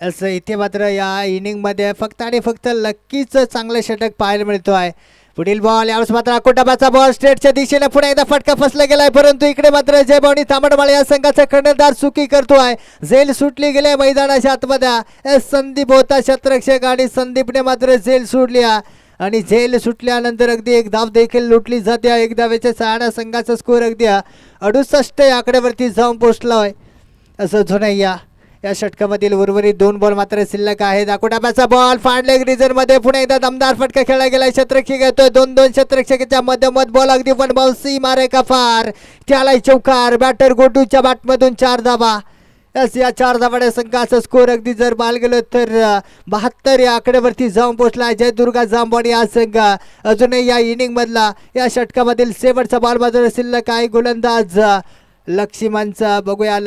असं इथे मात्र या इनिंगमध्ये फक्त आणि फक्त लकीच चांगलं षटक पाहायला मिळतो आहे पुढील बॉल यावेळेस मात्र अकोटाबाचा बॉल स्ट्रेटच्या दिशेने पुन्हा एकदा फटका फसला गेलाय परंतु इकडे मात्र जयभवानी तांबडमाळे या संघाचा कर्णधार चुकी करतोय झेल सुटली गेली मैदानाच्या आतमध्ये संदीप होता क्षेत्ररक्षक आणि संदीपने मात्र झेल सोडली आणि झेल सुटल्यानंतर अगदी एक धाव देखील लुटली जाते एक धावेच्या सहाण्या संघाचा स्कोर अगदी 68 या आकड्यावरती जाऊन पोहोचला असं झोनय्या या षटकामधील उर्वरित 2 बॉल मात्र शिल्लक आहेत अकोटाप्याचा बॉल फाडलेग रिझन मध्ये पुन्हा एकदा दमदार फटका खेळला गेला क्षेत्ररक्षक येतोय 2-2 क्षेत्ररक्षकाच्या मधोमध बॉल अगदी वन बाउन्सी मारे का फार त्याला चौकार बॅटर गोटूच्या बॅटमधून 4 धावा या 4 धावाड्या संघाचा स्कोर अगदी जर पाहायला गेलो तर 72 या आकड्यावरती जाऊन पोहोचला जयदुर्गा जांभोड या संघ अजूनही या इनिंग मधला या षटकामधील शेवटचा बॉल मात्र शिल्लक आहे गोलंदाज लक्ष्मणचा बघूया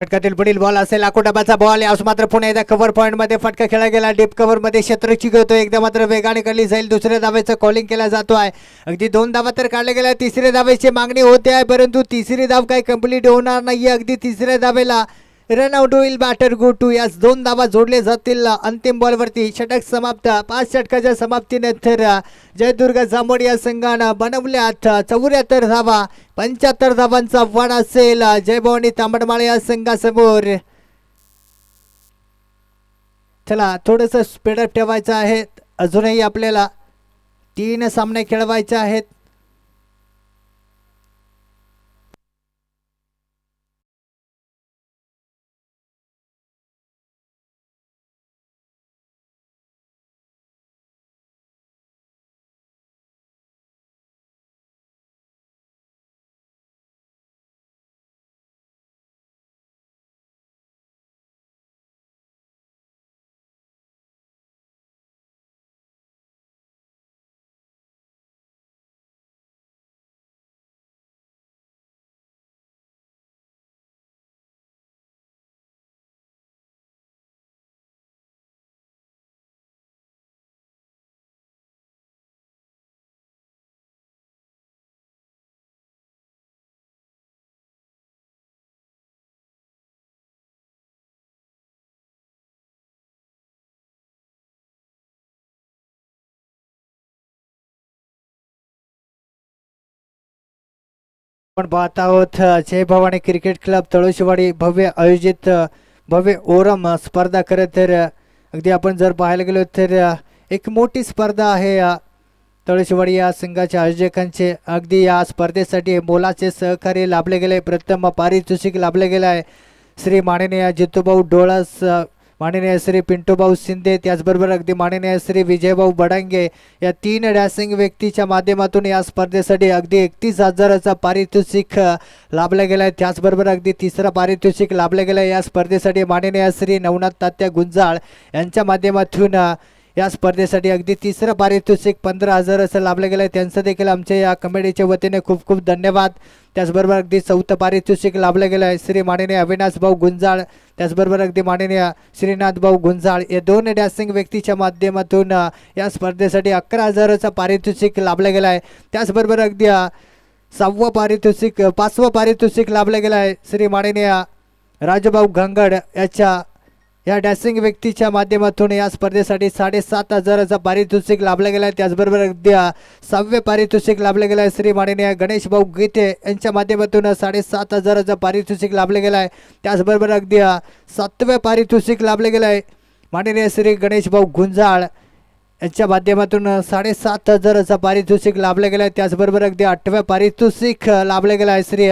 षटकातील पुढील बॉल असेल आकोटाबाचा बॉल यास मात्र पुन्हा एकदा कव्हर पॉईंट मध्ये फटका खेळला गेला डीप कव्हर मध्ये क्षेत्ररक्षक घेतो एकदा मात्र वेगाने खाली जाईल दुसऱ्या धावेचं कॉलिंग केला जातो आहे अगदी 2 धावा तर काढल्या गेल्या तिसऱ्या धावेची मागणी होते आहे परंतु तिसरी धाव काही कंप्लीट होणार नाही अगदी तिसऱ्या धावेला रन आउट होईल बॅटर गो टू यास 2 धावा जोडले जातील अंतिम बॉलवरती षटक समाप्त 5 षटकाच्या समाप्तीनंतर जयदुर्ग जांभोड या संघानं बनवल्यात 74 धावा 75 धावांचा आव्हान असेल जयभवानी तांबडमाळे या संघासमोर चला थोडंसं स्पीडअप ठेवायचं आहे अजूनही आपल्याला 3 सामने खेळवायचे आहेत आपण पाहत आहोत जय भवानी क्रिकेट क्लब तळोशीवाडी भव्य आयोजित भव्य ओरम स्पर्धा खरं तर अगदी आपण जर पाहायला गेलो तर एक मोठी स्पर्धा आहे तळोशीवाडी या संघाच्या आयोजकांचे अगदी या स्पर्धेसाठी मोलाचे सहकार्य लाभले गेले प्रथम पारितोषिक लाभले गेले आहे श्री माननीय जितूभाऊ डोळस माननीय श्री पिंटूभाऊ शिंदे त्याचबरोबर अगदी माननीय श्री विजयभाऊ बडांगे या 3 डॅसिंग व्यक्तीच्या माध्यमातून या स्पर्धेसाठी अगदी 31,000चा पारितोषिक लाभला गेला आहे त्याचबरोबर अगदी 3रा पारितोषिक लाभला गेला या स्पर्धेसाठी माननीय श्री नवनाथ तात्या गुंजाळ यांच्या माध्यमातून या स्पर्धेसाठी अगदी 3रं पारितोषिक 15,000 लाभले गेले त्यांचं देखील आमच्या या कमिटीच्या वतीने खूप खूप धन्यवाद त्याचबरोबर अगदी 4थं पारितोषिक लाभले गेलं आहे श्री माननीय अविनाश भाऊ गुंजाळ त्याचबरोबर अगदी माननीय श्रीनाथ भाऊ गुंजाळ या 2 डॅसिंग व्यक्तीच्या माध्यमातून या स्पर्धेसाठी 11,000चा पारितोषिक लाभले गेला आहे त्याचबरोबर अगदी 5वं पारितोषिक लाभले गेलं आहे श्री माननीय राजूभाऊ घंगड या डॅसिंग व्यक्तीच्या माध्यमातून या स्पर्धेसाठी 7,500चा पारितोषिक लाभला गेला आहे त्याचबरोबर अगदी 6वे पारितोषिक लाभले गेलं आहे श्री माननीय गणेश भाऊ गीते यांच्या माध्यमातून 7,500चा पारितोषिक लाभले गेलं आहे त्याचबरोबर अगदी 7वे पारितोषिक लाभले गेलं आहे माननीय श्री गणेश भाऊ गुंजाळ यांच्या माध्यमातून 7,500चा पारितोषिक लाभले गेलं आहे त्याचबरोबर अगदी 8वे पारितोषिक लाभले गेलं आहे श्री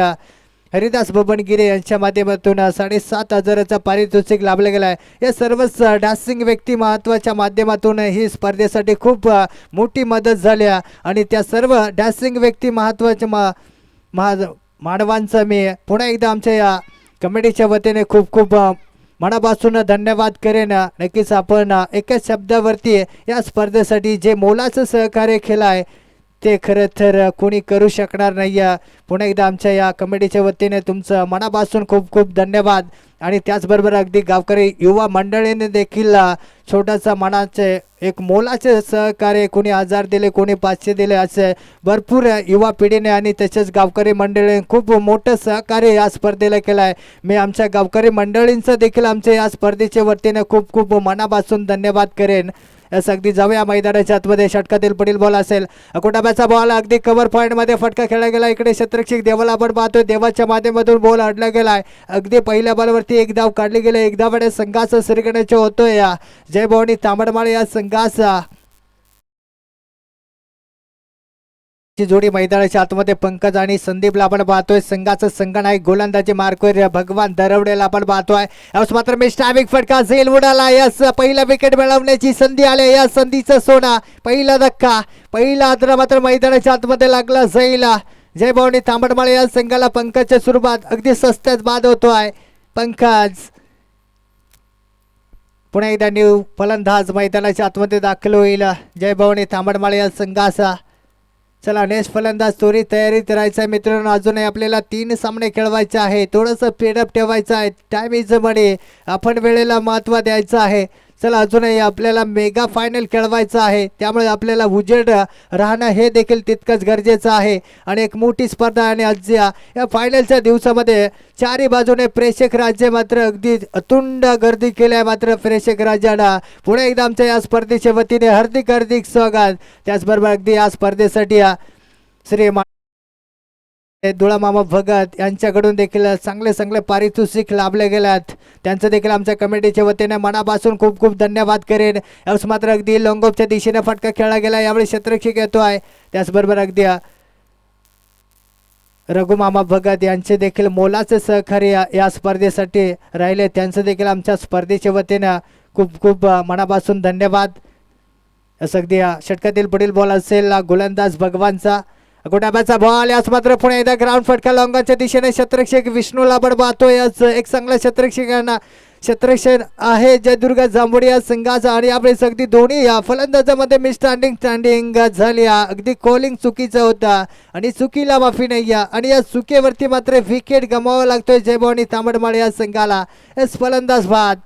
हरिदास बबनगिरे यांच्या माध्यमातून 7,500चा पारितोषिक लाभले गेला आहे या सर्वच डॅसिंग व्यक्ती महत्त्वाच्या माध्यमातून ही स्पर्धेसाठी खूप मोठी मदत झाली आणि त्या सर्व डॅसिंग व्यक्ती महत्त्वाच्या मानवांचं मी पुन्हा एकदा आमच्या या कमिटीच्या वतीने खूप खूप मनापासून धन्यवाद करेन नक्कीच आपण एकाच शब्दावरती या स्पर्धेसाठी जे मोलाचं सहकार्य केलं आहे ते खरं तर कोणी करू शकणार नाही पुन्हा एकदा आमच्या या कमिटीच्या वतीने तुमचं मनापासून खूप खूप धन्यवाद आणि त्याचबरोबर अगदी गावकरी युवा मंडळीने देखील छोटासा मनाचे एक मोलाचे सहकार्य कोणी 1000 दिले कोणी 500 दिले असे भरपूर युवा पिढीने आणि तसेच गावकरी मंडळीने खूप मोठं सहकार्य या स्पर्धेला केलं आहे मी आमच्या गावकरी मंडळींचं देखील आमच्या या स्पर्धेच्या वतीने खूप खूप मनापासून धन्यवाद करेन यस अगदी जाऊया मैदानाच्या आतमध्ये षटकातील पुढील बॉल असेल अकोटाब्याचा बॉल अगदी कव्हर पॉईंट मध्ये फटका खेळला गेला इकडे क्षेत्ररक्षक देवाला आपण पाहतोय देवाच्या माध्यमातून बॉल अडला गेलाय अगदी पहिल्या बॉलवरती 1 धाव काढली गेली 1 धावाने संघाचा श्रीगणेश होतोय जय भवानी तांबडमाळे या संघाचा जोडी मैदानाच्या आतमध्ये पंकज आणि संदीपला आपण पाहतोय संघाचं संघनायक गोलंदाजी मार्कवर भगवान दरवडेला आपण पाहतोय यावेळेस मात्र मिस्टाविक फटका झेल उडाला यास पहिला विकेट मिळवण्याची संधी आली या संधीचं सोना पहिला धक्का पहिला आदरा मात्र मैदानाच्या आतमध्ये लागला झेल जय भवानी तांबडमाळे या संघाला पंकजच्या सुरुवात अगदी सस्त्यात बाद होतोय पंकज पुन्हा एकदा न्यू फलंदाज मैदानाच्या आतमध्ये दाखल होईल जय भवानी तांबडमाळे या संघाचा चला नेक्स्ट फलंदाज तोरी तयारीत राहायचं आहे मित्रांनो. अजूनही आपल्याला 3 सामने खेळवायचे आहे. थोडंसं स्पीडअप ठेवायचं आहे. टाइम इज मनी. आपण वेळेला महत्त्व द्यायचं आहे. चला अजूनही आपल्याला मेगा फायनल खेळवायचं आहे. त्यामुळे आपल्याला उजेड राहणं हे देखील तितकंच गरजेचं आहे. आणि एक मोठी स्पर्धा आणि आज या फायनलच्या दिवसामध्ये चारी बाजूने प्रेक्षक राज्य मात्र अगदी अतुंड गर्दी केल्या. मात्र प्रेक्षक राज्याला पुन्हा एकदा आमच्या या स्पर्धेच्या वतीने हार्दिक हार्दिक स्वागत. त्याचबरोबर अगदी या स्पर्धेसाठी श्री दुळा मामा भगत यांच्याकडून देखील चांगले चांगले पारितोषिक लाभले गेल्यात. त्यांचं देखील आमच्या कमिटीच्या वतीने मनापासून खूप खूप धन्यवाद करेन. यावेळेस मात्र अगदी लॉंगऑफच्या दिशेने फटका खेळला गेला. यावेळी क्षेत्ररक्षक येतो आहे. त्याचबरोबर अगदी रघुमामा भगत यांचे देखील मोलाचे सहकार्य या स्पर्धेसाठी राहिले. त्यांचं देखील आमच्या स्पर्धेच्या वतीने खूप खूप मनापासून धन्यवाद. असं अगदी षटकातील पुढील बॉल असेल गोलंदाज भगवानचा. गोटाब्याचा बॉल. याच मात्र पुन्हा एकदा ग्राउंड फटका लॉंगाच्या दिशेने क्षेत्ररक्षक विष्णूला आपण पाहतोय. याच एक चांगल्या क्षेत्ररक्षकांना क्षेत्ररक्षण आहे जयदुर्ग जांभोडिया संघाचा. आणि यावेळी अगदी दोन्ही या फलंदाजामध्ये स्टँडिंग झाली. अगदी कॉलिंग चुकीचं होता आणि चुकीला माफी नाही. आणि या चुकीवरती मात्र विकेट गमावा लागतोय जयभवानी तांबडमाळ या संघाला. एस फलंदाज बाद.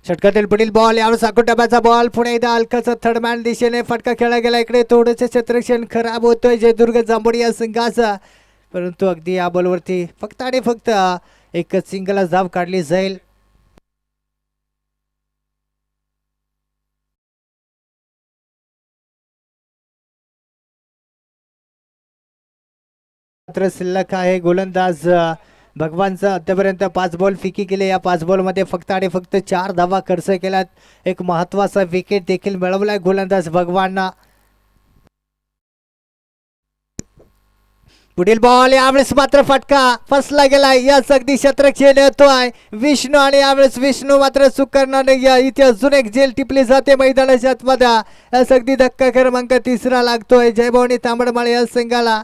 षटकातील पुढील बॉल. यावेळेस डब्याचा बॉल. पुणे एकदा हलकाचा थर्डमॅन दिशेने फटका खेळला गेला. इकडे थोडंसं क्षेत्ररक्षण खराब होतोय जयदुर्ग जांभोडी या संघाचा. परंतु अगदी या बॉलवरती फक्त आणि फक्त एक सिंगल धाव काढली जाईल. मात्र शिल्लक आहे गोलंदाज भगवानचा. आतापर्यंत 5 बॉल फिकी केले. या 5 बॉलमध्ये फक्त आणि फक्त 4 धावा खर्च केल्यात. एक महत्वाचा विकेट देखील मिळवलाय गोलंदाज भगवानना. पुढील बॉल. यावेळेस मात्र फटका फसला गेलाय. याच अगदी क्षेत्ररक्षण येतोय विष्णू. आणि यावेळेस विष्णू मात्र चूक करणार नाही. इथे अजून एक जेल टिपली जाते मैदानाच्या आतमध्ये. याच अगदी धक्का क्रमांक 3 लागतोय जयभवानी तांबडमाळ या संघाला.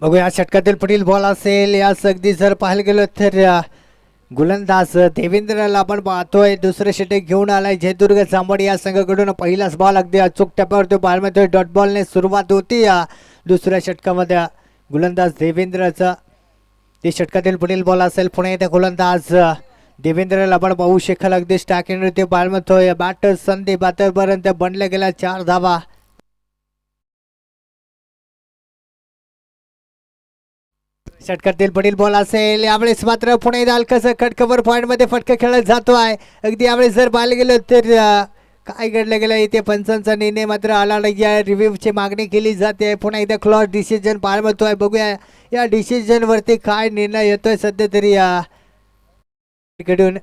बघूया षटकातील पुढील बॉल असेल. यास अगदी जर पाहायला गेलो तर गोलंदाज देवेंद्रला आपण पाहतोय. दुसरे षटक घेऊन आलाय जयदुर्ग जांभोडी या संघाकडून. पहिलाच बॉल अगदी अचूक टप्प्यावरती पाहायला मिळतोय. डॉट बॉलने सुरुवात होती या दुसऱ्या षटकामध्ये गोलंदाज देवेंद्रचा. ते षटकातील पुढील बॉल असेल. पुणे येथे गोलंदाज देवेंद्रला आपण पाहू शकाल. अगदी स्टॅकिंग पाहायला मिळतोय. बॅटर संदीप आतापर्यंत बनल्या गेल्या 4 धावा. षटकातील पुढील बॉल असेल. यावेळेस मात्र पुणे हलकाचं कट कव्हर पॉईंट मध्ये फटका खेळत जातो आहे. अगदी यावेळेस जर पाहायला गेलं तर काय घडलं गेलं इथे पंचांचा निर्णय मात्र आला नाही. रिव्ह्यूची मागणी केली जाते. पुन्हा एकदा क्लॉज डिसिजन पाहायला मिळतोय. बघूया या डिसिजन वरती काय निर्णय येतोय सध्या तरी कडून.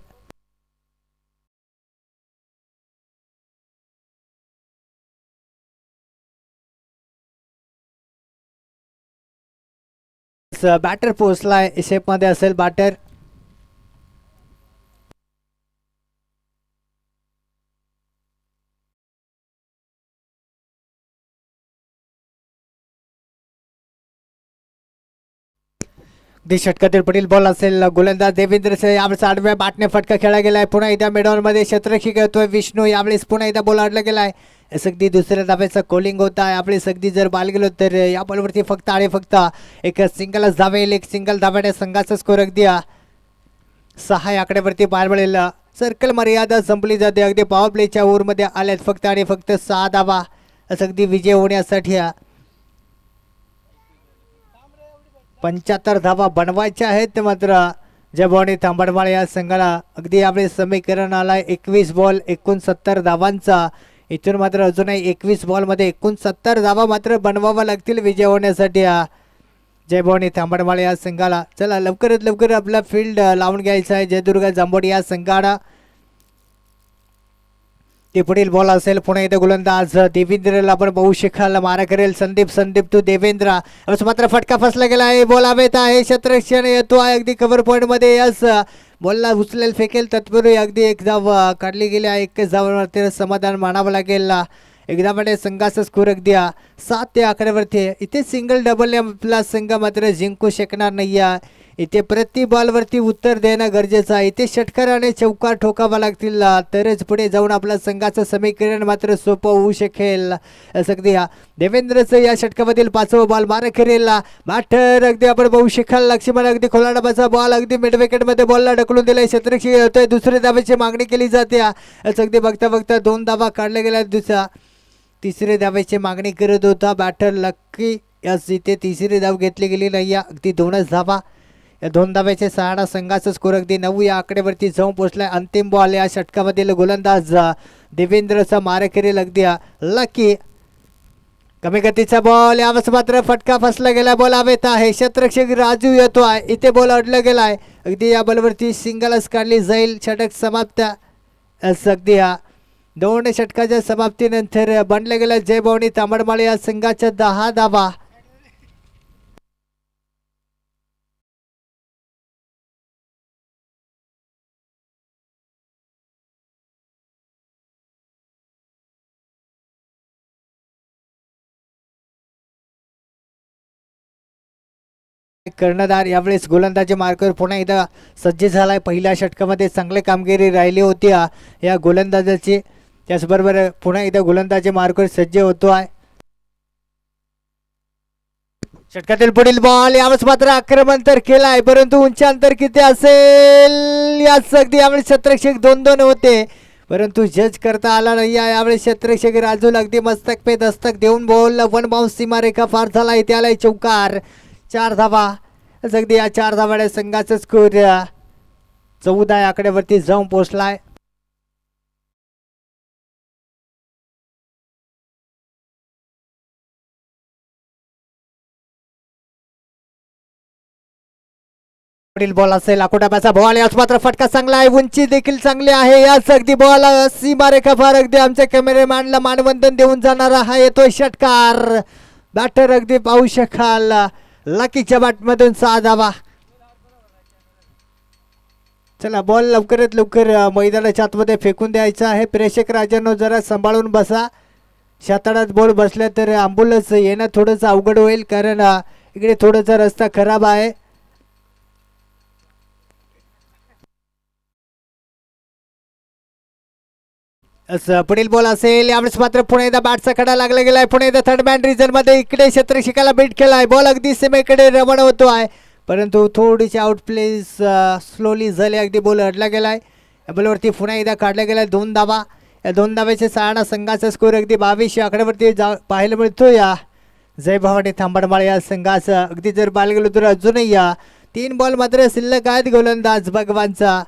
बॅटर पोहोचलाय शेप मध्ये असेल बॅटर. षटकातील पुढील बॉल असेल गोलंदाज देवेंद्र से यावेळेस आडव्या बॅटने फटका खेळला गेलाय. पुन्हा एकदा मिडॉनमध्ये क्षेत्ररक्षक येतोय विष्णू. यावेळेस पुन्हा एकदा बॉल अडला गेलाय. सगळी दुसऱ्या धाब्याचं कॉलिंग होत आहे. आपली सगळी जर बाल गेलो तर या बॉलवरती फक्त आणि फक्त एक सिंगलच धावे येईल. एक सिंगल धाब्याने संघाचा स्कोर अगदी 6 आकड्यावरती पार पडेल. सर्कल मर्यादा संपली जाते. अगदी पॉवर प्लेच्या ओव्हरमध्ये आल्यात फक्त आणि फक्त 6 धावा अगदी विजय होण्यासाठी 75 धावा बनवायच्या आहेत. मात्र जयभवानी तांबडमाळ या संघाला अगदी यावेळी समीकरण आलाय 21 बॉल 69 धावांचा. इथून मात्र अजूनही 21 बॉलमध्ये 69 धावा मात्र बनवावा लागतील विजय होण्यासाठी जयभवानी तांबडमाळ या संघाला. चला लवकरात लवकर आपला फील्ड लावून घ्यायचा आहे जयदुर्गा जांभोडी या संघाला. ते पुढील बॉल असेल पुन्हा एकदा गोलंदाज देवेंद्रला आपण पाहू शकाल. मारा करेल संदीप टू देवेंद्र. मात्र फटका फसला गेला आहे. बॉल हवेत आहे. क्षेत्ररक्षण येतो आहे अगदी कव्हर पॉईंट मध्ये. यस बॉलला उचलेल फेकेल तत्पूर्वी अगदी एक धाव काढली गेली आहे. एकच धावांवरती समाधान मानावं लागेल. एकदा म्हणजे संघाचा स्कोर अगदी 7 आकड्यावरती. इथे सिंगल डबल आपला संघ मात्र जिंकू शकणार नाही. इथे प्रति बॉलवरती उत्तर देणं गरजेचं आहे. इथे षटकार आणि चौकार ठोकावा लागतील तरच पुढे जाऊन आपल्या संघाचं समीकरण मात्र सोपं होऊ शकेल. अगदी देवेंद्रचं या षटकामधील 5वा बॉल मारा करेल. बॅटर अगदी आपण पाहू शकाल लक्ष्मण अगदी खोला डबाचा बॉल अगदी मिड विकेटमध्ये बॉलला ढकलून दिलाय. क्षेत्ररक्षक येतोय. दुसऱ्या धावेची मागणी केली जाते. अगदी बघता बघता 2 धावा काढल्या गेल्या. तिसरे धावेची मागणी करत होता बॅटर लक्की. यस इथे तिसरी धाव घेतली गेली नाही. अगदी 2च धावा. या 2 धाव्याचे 6 संघाचा स्कोर अगदी 9 या आकड्यावरती जाऊन पोहोचलाय. अंतिम बॉल या षटकामधील गोलंदाज देवेंद्रचा मारा करेल अगदी लकी. कमी गतीचा बॉल यावेळेस मात्र फटका फसला गेला. बॉल हवेत आहे. क्षेत्ररक्षक राजू येतो आहे. इथे बॉल अडला गेलाय. अगदी या बॉलवरती सिंगलच काढली जाईल. षटक समाप्त. अगदी 2 षटकाच्या समाप्तीनंतर बनल्या गेल्या जयभवानी तांबडमाळ या संघाच्या 10 धावा. कर्णधार यावेळेस गोलंदाजी मार्कवर पुन्हा एकदा सज्ज झालाय. पहिल्या षटकामध्ये चांगली कामगिरी राहिली होती या गोलंदाजाची. त्याचबरोबर पुन्हा एकदा गोलंदाजी मार्कवर सज्ज होतो आहे. षटकातील पुढील बॉल यावेळेस मात्र आक्रमण तर केलाय परंतु उंच अंतर किती असेल याच अगदी यावेळेस क्षेत्ररक्षक 2-2 होते परंतु जज करता आला नाही. यावेळेस क्षेत्ररक्षक राजू अगदी मस्तक पे दस्तक देऊन बॉल 1 बाउन्स सीमारेखा पार झाला. इथे आलाय चौकार. 4 धावा. अगदी या 4 धावाड्या संघाचा स्कोर 14 आकड्यावरती जाऊन पोहोचलाय. पुढील बॉल असेल आकुटाब्याचा बॉल. याच मात्र फटका चांगला आहे. उंची देखील चांगली आहे. याच अगदी बॉल सीमारेखा पार अगदी आमच्या कॅमेरामॅनला मानवंदन देऊन जाणारा हा येतोय षटकार. बॅटर अगदी पाहू शकाल लकीच्या बॅटमधून 6 धावा. चला बॉल लवकरात लवकर मैदानाच्या आतमध्ये फेकून द्यायचा आहे. प्रेक्षक राजांनो जरा सांभाळून बसा. शेताळात बॉल बसल्या तर ॲम्ब्युलन्स येणं थोडंसं अवघड होईल कारण इकडे थोडासा रस्ता खराब आहे. पुढील बॉल असेल. यावेळेस मात्र पुणे एकदा बॅटचा कडा लागला गेलाय. पुणे एकदा थर्ड मॅन रिजन मध्ये इकडे क्षेत्ररक्षकाला बीट केलाय. बॉल अगदी सीमेकडे रवाना होतो आहे परंतु थोडीशी आउट प्लेस स्लोली झाली. अगदी बॉल अडला गेलाय. या बॉलवरती पुन्हा एकदा काढला गेलाय 2 धावा. या 2 धाव्याचे 6 संघाचा स्कोर अगदी 22 आकड्यावरती पाहायला मिळतो या जयभवानी तांबडमाळ या संघाचा. अगदी जर पाहायला गेलो तर अजूनही 3 बॉल मात्र शिल्लक आहेत गोलंदाज भगवानचा.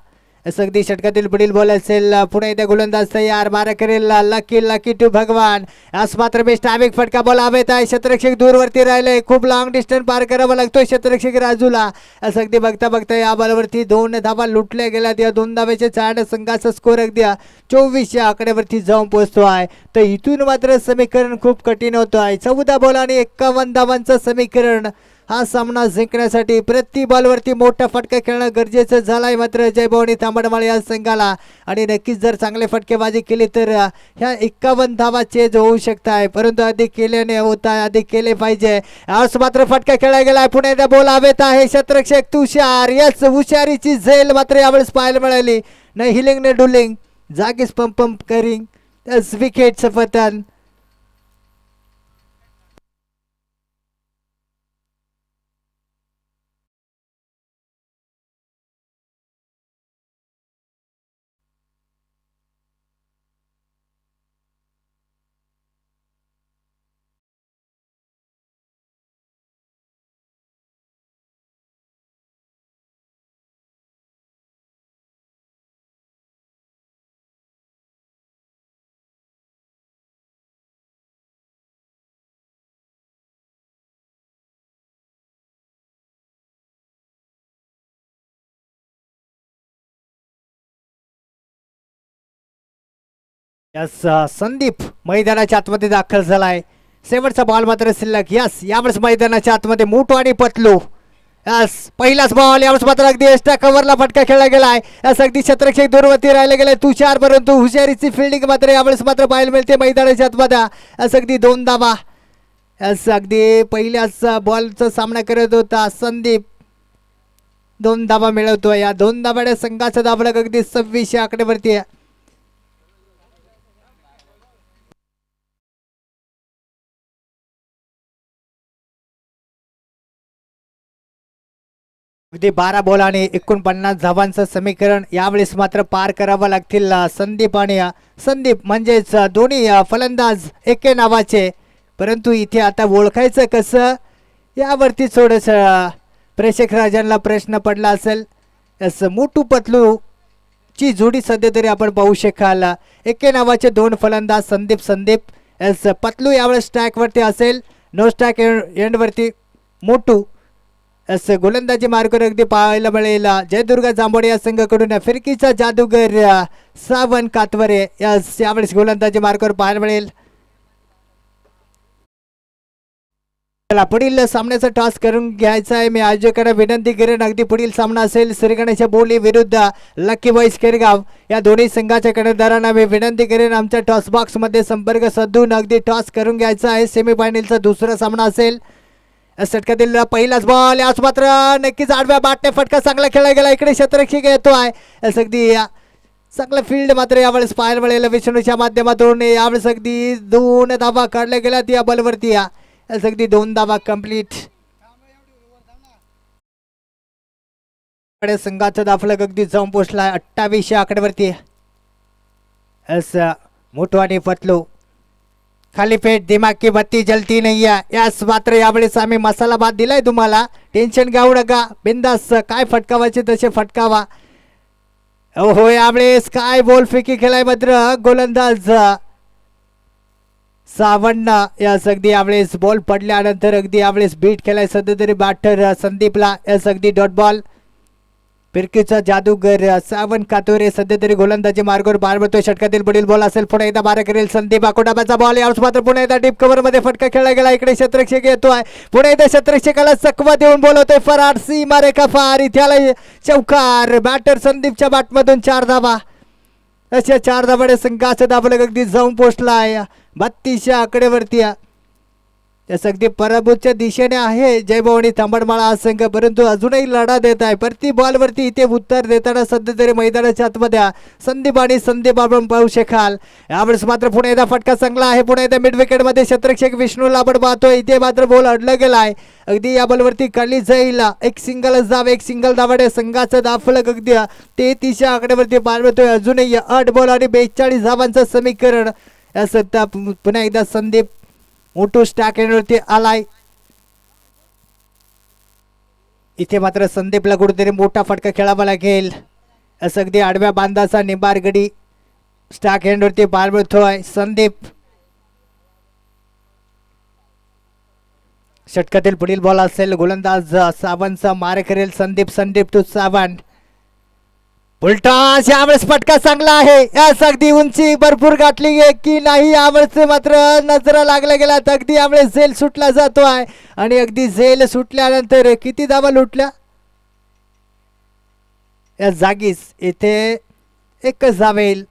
अगदी षटकातील पुढील बॉल असेल. पुणे एकदा गोलंदाज तयार. मारा करेल लकी टू भगवान. आज मात्र बेस्ट टायमिंग फटका बॉल हवेत आहे. क्षेत्ररक्षक दूरवरती राहिले. खूप लॉंग डिस्टन्स पार करावा लागतोय क्षेत्ररक्षक राजूला. अगदी बघता बघता या बॉलवरती 2 धावा लुटल्या गेल्या. या 2 धाव्याच्या 4 संघाचा स्कोर अगदी 24 आकड्यावरती जाऊन पोहोचतो आहे. तर इथून मात्र समीकरण खूप कठीण होतो आहे. 14 बॉल आणि 51 धावांचं समीकरण हा सामना जिंकण्यासाठी प्रति बॉलवरती मोठा फटका खेळणं गरजेचं झालंय मात्र जय भवानी तांबडमाळ या संघाला आणि नक्कीच जर चांगले फटकेबाजी केली तर ह्या 51 धावा चेज होऊ शकताय परंतु अधिक केल्याने होत आहे अधिक केले पाहिजे आज मात्र फटका खेळला गेलाय पुणे एकदा बॉल हवेत आहे क्षेत्ररक्षक तुषार यस हुशारीची झेल मात्र यावेळेस पाहायला मिळाली न हिलिंग न डुलिंग जागीच पंप करिंग यस विकेटचं पतन यस संदीप मैदानाच्या आतमध्ये दाखल झालाय शेवटचा बॉल मात्र शिल्लक यस यावेळेस मैदानाच्या आतमध्ये मोठू आणि पतलू यस पहिलाच बॉल यावेळेस मात्र अगदी एक्स्ट्रा कव्हरला फटका खेळला गेलाय यस अगदी क्षेत्ररक्षक दूरवरती राहिले गेले तुषार परंतु हुशारीची फिल्डिंग मात्र यावेळेस मात्र पाहायला मिळते मैदानाच्या आतमध्ये यस अगदी 2 धावा यस अगदी पहिल्याच बॉलचा सामना करत होता संदीप 2 धावा मिळवतोय या 2 धाब्याने संघाचा धावलक अगदी 26 आकडेवरती आहे अगदी 12 बॉल आणि 49 धावांचं समीकरण यावेळेस मात्र पार करावं लागतील संदीप आणि संदीप म्हणजेच दोन्ही फलंदाज एके नावाचे परंतु इथे आता ओळखायचं कसं यावरती थोडंसं प्रेक्षक राजांना प्रश्न पडला असेल असं मोठू पतलू ची जोडी सध्या तरी आपण पाहू शकाल एके नावाचे 2 फलंदाज संदीप एस पतलू यावेळेस स्ट्राईकवरती असेल नो स्ट्राईक एंडवरती मोठू असं गोलंदाजी मार्गावर अगदी पाहायला मिळेल जयदुर्गा जांभोडे या संघाकडून फिरकीचा जादूगर सावन कातवरे यावेळेस गोलंदाजी मार्गावर पाहायला मिळेल पुढील सामन्याचा टॉस करून घ्यायचा आहे मी आयोजकांना विनंती करेन अगदी पुढील सामना असेल श्रीगणेश बोली विरुद्ध लकी बॉईज केरगाव या दोन्ही संघाच्या कर्णधारांना मी विनंती करेन आमच्या टॉस बॉक्स मध्ये संपर्क साधून अगदी टॉस करून घ्यायचा आहे सेमीफायनलचा दुसरा सामना असेल षटकातील पहिलाच बॉल याच मात्र नक्कीच आडव्या बाटने फटका चांगला खेळला गेला इकडे क्षेत्ररक्षक येतो आहे अगदी चांगला फील्ड मात्र यावेळेस पाहायला मिळेल विष्णूच्या माध्यमातून यावेळेस अगदी 2 धावा काढल्या गेल्या या बॉलवरती अगदी 2 धावा कंप्लीट संघाचा दाफलक अगदी जाऊन पोचला 28 आकड्यावरती मोठू आणि पतलू खाली पेट दिमाग की बत्ती जलती नाही आहे यास मात्र यावेळेस आम्ही मसाला भात दिलाय तुम्हाला टेन्शन घेऊ नका बिंदास काय फटकावायचे तसे फटकावा हो यावेळेस काय बॉल फेकी खेळाय मात्र गोलंदाज सावन्न यास अगदी यावेळेस बॉल पडल्यानंतर अगदी यावेळेस बीट केलाय सध्या तरी बॅटर संदीपला यास अगदी डॉट बॉल फिरकीचा जादूगर सावन कातोरे सध्या तरी गोलंदाजी मार्गावर बाहेर पडतोय षटकातील पुढील बॉल असेल पुन्हा एकदा बारा करेल संदीप आकोटाबाचा बॉल यावेळेस मात्र पुन्हा एकदा डीप कव्हर मध्ये फटका खेळला गेला इकडे क्षेत्ररक्षक येतोय पुन्हा एकदा क्षेत्ररक्षकाला चकवा देऊन बोलवतोय फरार सीमा रेखा फार इथ्याला चौकार बॅटर संदीपच्या बॅटमधून 4 धावा अशा 4 धाबाने संघाचं दाबलं अगदी जाऊन पोचला आहे 32 आकडेवरती त्यास अगदी पराभूतच्या दिशेने आहे जय भवानी तांबडमाळा हा संघ परंतु अजूनही लढा देत आहे प्रति बॉलवरती इथे उत्तर देताना सध्या तरी मैदानाच्या आतमध्ये संदीप आपण पाहू शकाल यावेळेस मात्र पुणे एकदा फटका चांगला आहे पुणे एकदा मिड विकेट मध्ये क्षेत्ररक्षक विष्णूला आपण पाहतोय इथे मात्र बॉल अडला गेलाय अगदी या बॉलवरती काढली जाईल एक सिंगल धावाडे संघाचं दाफलक अगदी 33 आकड्यावरती पार पडतोय अजूनही 8 बॉल आणि 42 धावांचं समीकरण या सत्ता पुन्हा एकदा संदीप मोठू स्टॅक एंडवरती आलाय इथे मात्र संदीपला कुठेतरी मोठा फटका खेळावा लागेल असं अगदी आडव्या बांधाचा निंबार गडी स्टॅक एंडवरती पार पडतोय संदीप षटकातील पुढील बॉल असेल गोलंदाज सावंतचा मार करेल संदीप टू सावंत उलटा यावेळेस फटका चांगला आहे. यास अगदी उंची भरपूर गाठली आहे की नाही यावेळेस मात्र नजरा लागला गेला. अगदी यावेळेस झेल सुटला जातो आहे आणि अगदी झेल सुटल्यानंतर किती धावा लुटल्या या जागीच इथे एकच धाव येईल.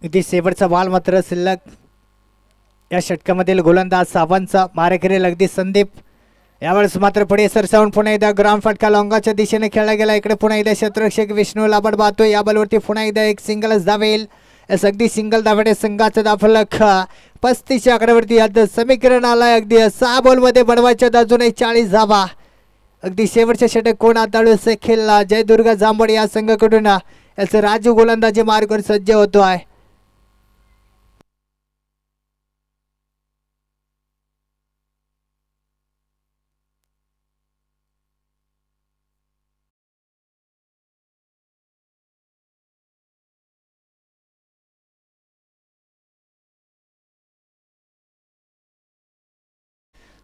इथे शेवटचा बॉल मात्र शिल्लक. या षटकामधील गोलंदाज सावंतचा मारेकरी अगदी संदीप. यावेळेस मात्र पुढे सरसावून पुन्हा एकदा ग्राउंड फटका लॉंगाच्या दिशेने खेळला गेला. इकडे पुन्हा एकदा क्षेत्ररक्षक विष्णू लाबड पाहतोय. या बॉलवरती पुन्हा एकदा एक सिंगलच धावेल. अगदी सिंगल धावेने संघाचा दाफलक 35च्या आकड्यावरती आता समीकरण आलाय. अगदी 6 बॉलमध्ये बनवायच्या अजूनही 40 धावा. अगदी शेवटचे षटक कोण हाताळू खेळला जयदुर्गा जांभोड या संघाकडून याचं राजू गोलंदाजी मार्गावर सज्ज होतो आहे.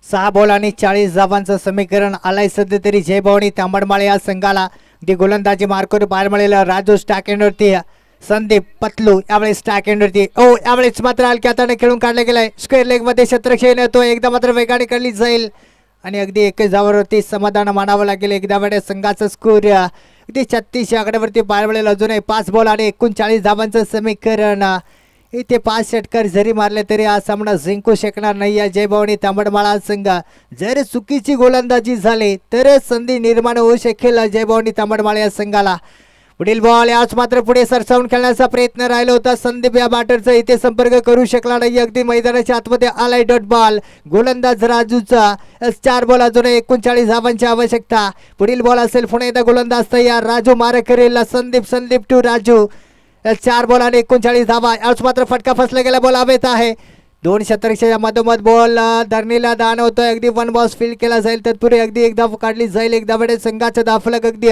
सहा बॉल आणि 40 धावांचं समीकरण आलाय सध्या तरी जयभवानी तांबडमाळे या संघाला. ती गोलंदाजी मार्कवर पाहायला मिळालेला राजू स्टॅक एंडवरती. संदीप पतलू यावेळेस स्टॅक एंडवरती. यावेळेस मात्र हलक्या हाताने खेळून काढला गेलाय. स्क्वेअर लेग मध्ये क्षेत्रक्षण येतो. एकदा मात्र वेगाने काढली जाईल आणि अगदी एकच धावावरती समाधान मानावं लागेल. एकदा वेळेस संघाचा स्कोर अगदी 36च्या आकड्यावरती पाहायला मिळेल. अजूनही 5 बॉल आणि 39 धावांचं समीकरण. इथे 5 षटकार जरी मारले तरी हा सामना जिंकू शकणार नाही या जयभवानी तांबडमाळा संघ. जर चुकीची गोलंदाजी झाली तर संधी निर्माण होऊ शकेल जयभवानी तांबडमाळा या संघाला. पुढील बॉल आज मात्र पुढे सरसावून खेळण्याचा प्रयत्न राहिला होता. संदीप या बॅटरचा इथे संपर्क करू शकला नाही. अगदी मैदानाच्या आतमध्ये आलाय डॉट बॉल. गोलंदाज राजूचा 4 बॉल अजून 39 धावांची आवश्यकता. पुढील बॉल असेल पुन्हा एकदा गोलंदाज तयार. राजू मार करेल. संदीप टू राजू. 4 बॉल आणि 39 धावा. आज मात्र फटका फसला गेला. बॉल हवेत आहे. 2 क्षेत्ररक्षकाच्या मधोमध बॉल धरणीला दान होतोय. अगदी 1 बॉल फील्ड केला जाईल तत्पूर्वी अगदी एक धाव काढली जाईल. एक धावेने संघाचा दाफलक अगदी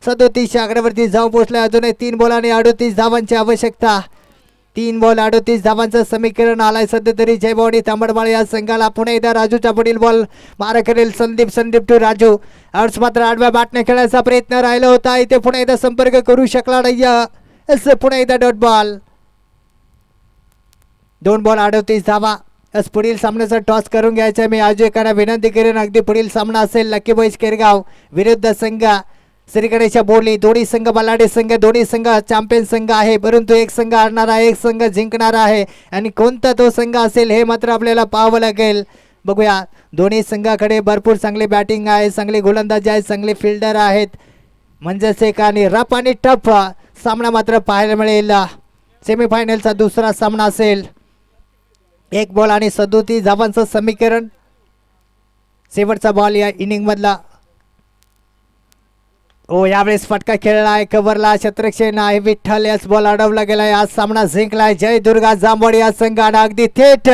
37च्या आकड्यावरती जाऊन पोहोचलाय. अजूनही 3 बॉल आणि 38 धावांची आवश्यकता. 3 बॉल 38 धावांचं समीकरण आलाय सध्या तरी जयभवानी तांबडमाळे या संघाला. पुन्हा एकदा राजूचा पुढील बॉल मारा करेल संदीप टू राजू. आज मात्र आडव्या बॅटने खेळण्याचा प्रयत्न राहिला होता. इथे पुन्हा एकदा संपर्क करू शकला नाही. पुन्हा एकदा डॉट बॉल. 2 बॉल 38 धावा. पुढील सामन्याचा टॉस करून घ्यायचा मी आयोजकांना विनंती करेन. अगदी पुढील सामना असेल लकी बॉईज केरगाव विरुद्ध संघ श्री गणेशा बोर्ली. दोन्ही संघ बलाढ्य संघ. दोन्ही संघ चॅम्पियन संघ आहे. परंतु एक संघ हारणार आहे एक संघ जिंकणार आहे. आणि कोणता तो संघ असेल हे मात्र आपल्याला पाहावं लागेल. बघूया दोन्ही संघाकडे भरपूर चांगली बॅटिंग आहे. चांगली गोलंदाजी आहे. चांगले फिल्डर आहेत. म्हणजेच एक आणि रफ आणि टफ सामना मात्र पाहायला मिळेल. सेमीफायनलचा दुसरा सामना असेल. 1 बॉल आणि 37 धावांचं समीकरण. शेवटचा बॉल या इनिंग मधला. यावेळेस फटका खेळला आहे. कव्हरला क्षेत्रक्षण आहे. विठ्ठल याच बॉल अडवला गेलाय. आज सामना जिंकलाय जयदुर्गा जांभोड या संघाने. अगदी थेट